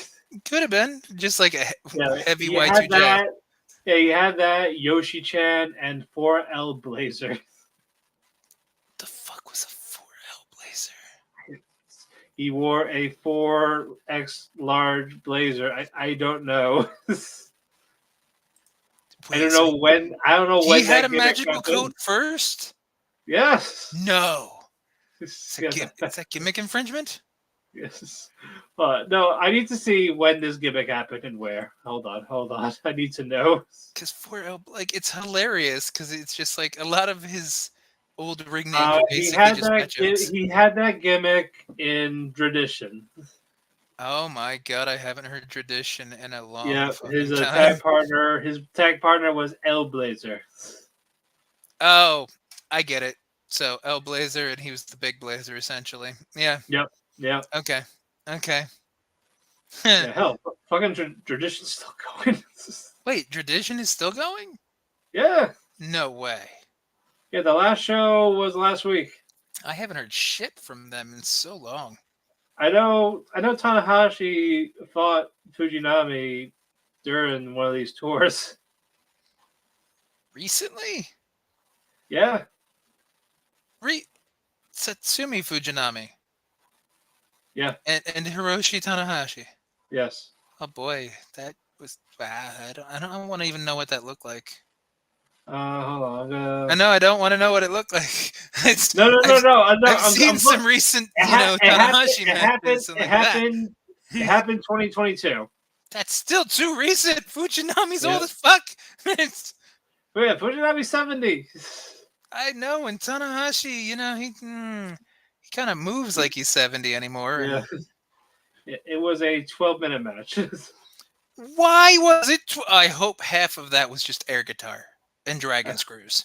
Could have been just like a Yeah, heavy you had Y2J. that. Yeah, you had that Yoshi Chan and 4L Blazer. The fuck was a 4L Blazer? He wore a 4X large blazer. I don't know. Wait, so I don't know he when had that a gimmick magical coat happened. first? Yes. No. Yeah, Is that gimmick infringement? yes. No, I need to see when this gimmick happened and where. Hold on. I need to know. Because 4L, like, it's hilarious because it's just like a lot of his old ring names are basically just fat jokes. He had that gimmick in Tradition. Oh my god, I haven't heard tradition in a long Yeah, fucking time. his tag partner was L Blazer. Oh, I get it. So L Blazer and he was the big blazer essentially. Yeah. Yep. Yep. Okay. Okay. Yeah, hell, fucking Tradition's still going. Wait, tradition is still going? Yeah. No way. Yeah, the last show was last week. I haven't heard shit from them in so long. I know Tanahashi fought Fujinami during one of these tours. Recently? Yeah. Satsumi Fujinami Yeah. and Hiroshi Tanahashi. Yes. Oh boy, that was bad. I don't want to even know what that looked like. Hold on. I'm I gonna... know I don't want to know what it looked like. No. I've seen some recent, Tanahashi matches and like that. It happened 2022. That's still too recent. Fujinami's Yeah. old as fuck. But yeah, Fujinami 70. I know, and Tanahashi, he kind of moves like he's 70 anymore. Yeah. And It was a 12-minute match. why was it? I hope half of that was just air guitar and dragon screws.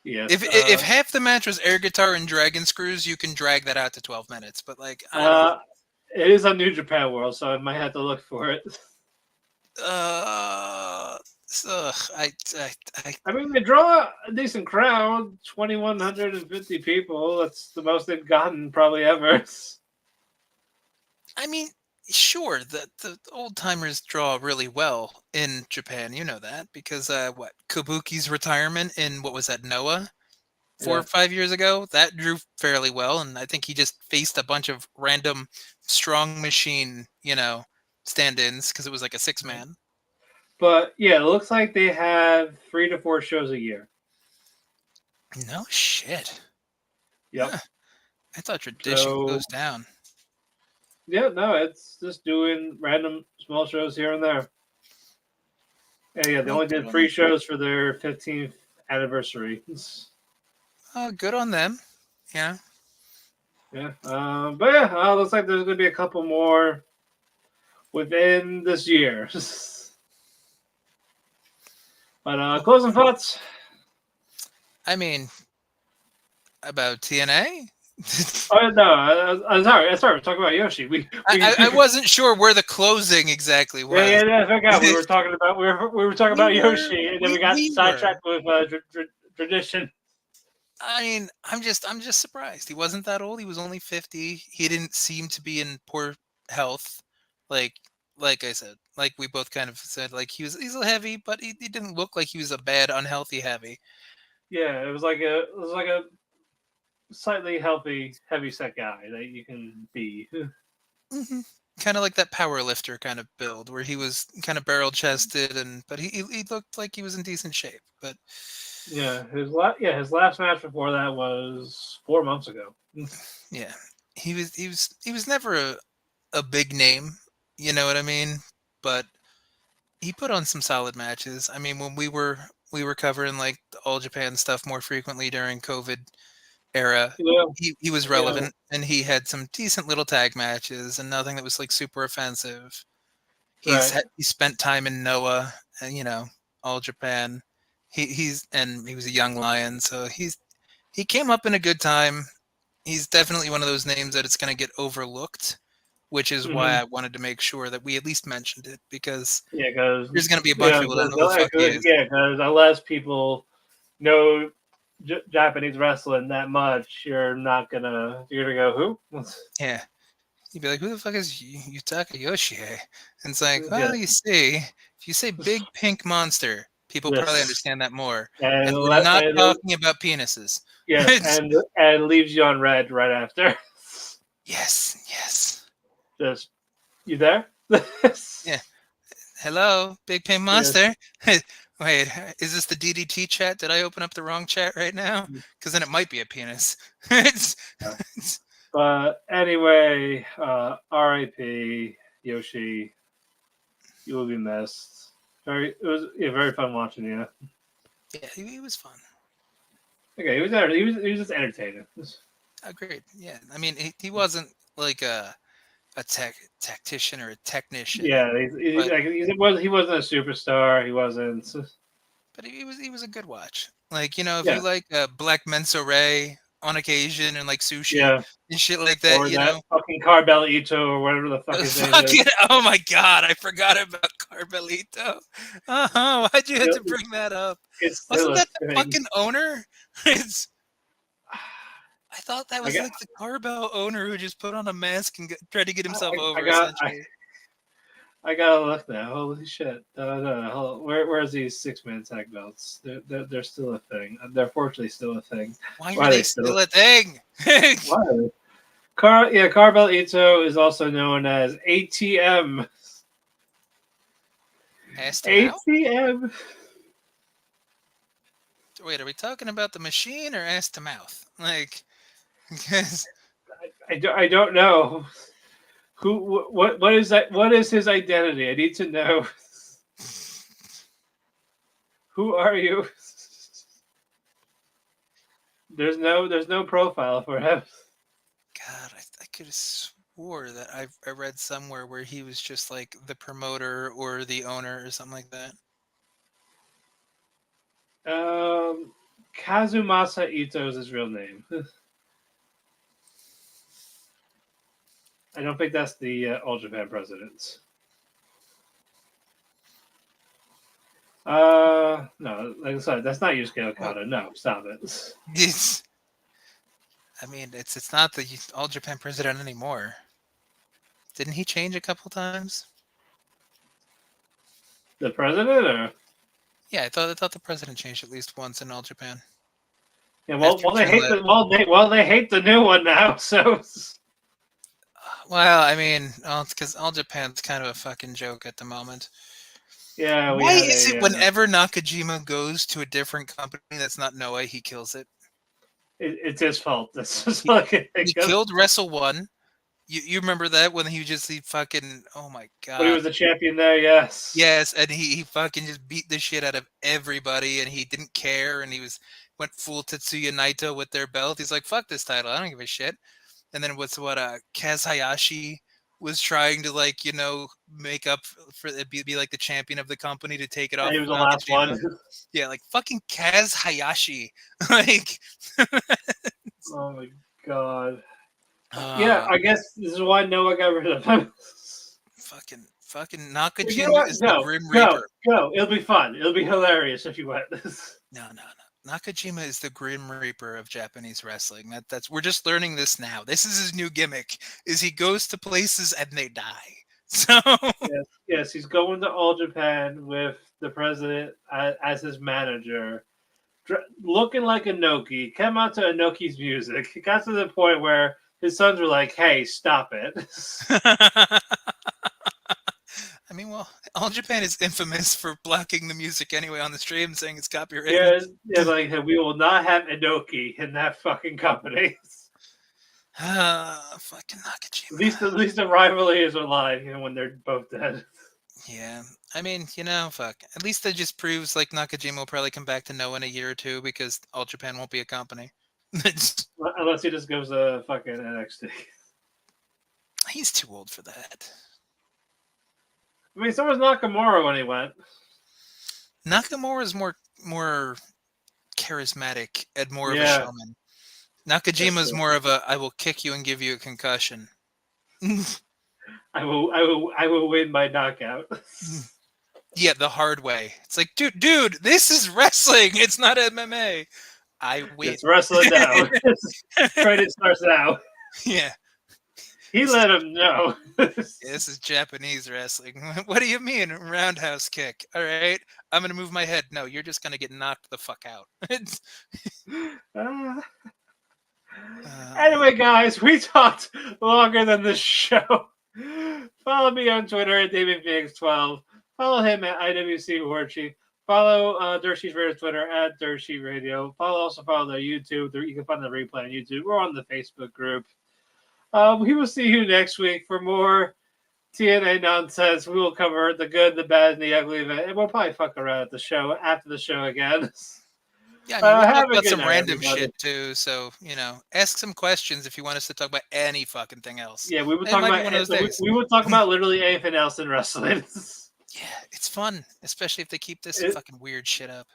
Yes. If half the match was air guitar and dragon screws, you can drag that out to 12 minutes. But like, I don't. It is on New Japan World, so I might have to look for it. I mean, they draw a decent crowd, 2,150 people. That's the most they've gotten probably ever. I mean, sure, the old timers draw really well in Japan. You know that because what Kabuki's retirement in what was that Noah 4 or 5 years ago that drew fairly well, and I think he just faced a bunch of random strong machine, stand-ins because it was like a 6-man. But yeah, it looks like they have 3 to 4 shows a year. No shit. Yep. Huh. I thought tradition goes down. Yeah, no, it's just doing random small shows here and there. Yeah, they only did 3 shows for their 15th anniversary. Oh, good on them. Yeah. Yeah. But yeah, looks like there's going to be a couple more within this year. But closing thoughts. I mean, about TNA. Oh no, I'm sorry. We're talking about Yoshi. I wasn't sure where the closing exactly was. I forgot. We were talking about Yoshi, and then we got sidetracked with tradition. I mean, I'm just surprised. He wasn't that old. He was only 50. He didn't seem to be in poor health. Like I said, like we both kind of said, like he's a heavy, but he didn't look like he was a bad, unhealthy heavy. Yeah, it was like a slightly heavy set guy that you can be. Mm-hmm. Kind of like that power lifter kind of build, where he was kind of barrel chested, but he looked like he was in decent shape. But Yeah, his last match before that was 4 months ago. yeah, he was never a big name, you know what I mean? But he put on some solid matches. I mean, when we were covering like the All Japan stuff more frequently during COVID era, Yeah, he was relevant and he had some decent little tag matches and nothing that was like super offensive. right. He spent time in Noah, and All Japan. He was a young lion, so he came up in a good time. He's definitely one of those names that it's going to get overlooked, which is why I wanted to make sure that we at least mentioned it, because because there's going to be a bunch of people that don't know who the fuck he is. Yeah, because unless people know Japanese wrestling that much, you're gonna go who? Yeah. You'd be like, who the fuck is Yutaka Yoshie? And it's like, Yeah. well, you see, if you say big pink monster, people probably understand that more. And we're not talking about penises. Yes, and leaves you on red right after. Yes. Just, you there? Yeah. Hello, big pink monster. Yes. Wait, is this the DDT chat? Did I open up the wrong chat right now? Because then it might be a penis. But anyway, R.I.P. Yoshi. You will be missed. It was very fun watching you. Yeah, he was fun. Okay, he was just entertaining. Agreed. Yeah, I mean, he wasn't like a tactician or a technician. Yeah, he wasn't a superstar. He wasn't. But he was a good watch. Like, if Yeah. you like Black Menso Ray on occasion and like sushi and shit like that, or that fucking Carmelito or whatever the fuck his name is. Oh my god, I forgot about Carmelito. Why'd you have to bring that up? Wasn't that the fucking owner? I thought that was like the Carbell owner who just put on a mask and tried to get himself over. I gotta look now. Holy shit! No. Where's these 6-man tag belts? They're still a thing. They're fortunately still a thing. Why are they still a thing? Why are they? Carbell Ito is also known as ATM. ATM. Wait, are we talking about the machine or ass to mouth? Like, because I don't know. What is that? What is his identity? I need to know. Who are you? There's no profile for him. God, I could have swore that I read somewhere where he was just like the promoter or the owner or something like that. Kazumasa Ito is his real name. I don't think that's the All Japan president. No, like I said, that's not Yusuke Okada. No, stop it. I mean, it's not the All Japan president anymore. Didn't he change a couple times? The president, or yeah, I thought the president changed at least once in All Japan. Yeah, well, they hate the new one now. So, well, I mean, it's because All Japan's kind of a fucking joke at the moment. Yeah. Why is it whenever Nakajima goes to a different company that's not Noah, he kills it? It's his fault. That's just he killed Wrestle 1. You remember that when he fucking, oh my When he god. was the champion there, yes. Yes, and he fucking just beat the shit out of everybody, and he didn't care, and went full Tetsuya Naito with their belt. He's like, fuck this title, I don't give a shit. And then Kaz Hayashi was trying to, like, make up for it, be like the champion of the company to take it And off he of was the last one. Nakajima. Yeah, like fucking Kaz Hayashi. Like, Oh my god. Yeah, uh, I guess this is why Noah got rid of him. fucking You know Nakajima what? is the Go, Grim go, Reaper. go. It'll be fun. It'll be hilarious if you went. No, no, no. Nakajima is the Grim Reaper of Japanese wrestling. We're just learning this now. This is his new gimmick. Is he goes to places and they die. So Yes, yes, he's going to All Japan with the president as his manager, looking like Inoki. Came out to Inoki's music. It got to the point where his sons were like, "Hey, stop it." I mean, well, All Japan is infamous for blocking the music anyway on the stream, saying it's copywritten. Yeah, yeah, like we will not have Inoki in that fucking company. Fucking At Nakajima. least the rivalry is alive, when they're both dead. Yeah, I mean, fuck. At least that just proves like Nakajima will probably come back to Noah in a year or two because All Japan won't be a company. Unless he just goes to fucking NXT. He's too old for that. I mean, so was Nakamura when he went. Nakamura is more charismatic and more of a Yeah, showman. that's Nakajima is true. more of a I will kick you and give you a concussion. I will win by knockout. Yeah, the hard way. It's like, dude, this is wrestling. It's not MMA. I win. It's wrestling now. Training starts now. Yeah, He this is let him know. this is Japanese wrestling. What do you mean roundhouse kick? All right, I'm gonna move my head. No, you're just gonna get knocked the fuck out. Uh, uh, anyway, guys, we talked longer than this show. Follow me on Twitter at DavidPhoenix12. Follow him at IWC Warchi. Follow Dirt Sheet Radio Twitter at Dirt Sheet Radio. Also follow their YouTube. You can find the replay on YouTube. We're on the Facebook group. We will see you next week for more TNA nonsense. We will cover the good, the bad, and the ugly of it. And we'll probably fuck around at the show after the show again. yeah, I mean, we'll talk Have a about good some night, random everybody. shit too. So ask some questions if you want us to talk about any fucking thing else. Yeah, we would It talk might be about one of those days. we would talk about literally anything else in wrestling. Yeah, it's fun, especially if they keep this It, fucking weird shit up.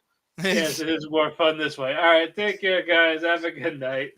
yes, it is more fun this way. All right, take care, guys. Have a good night.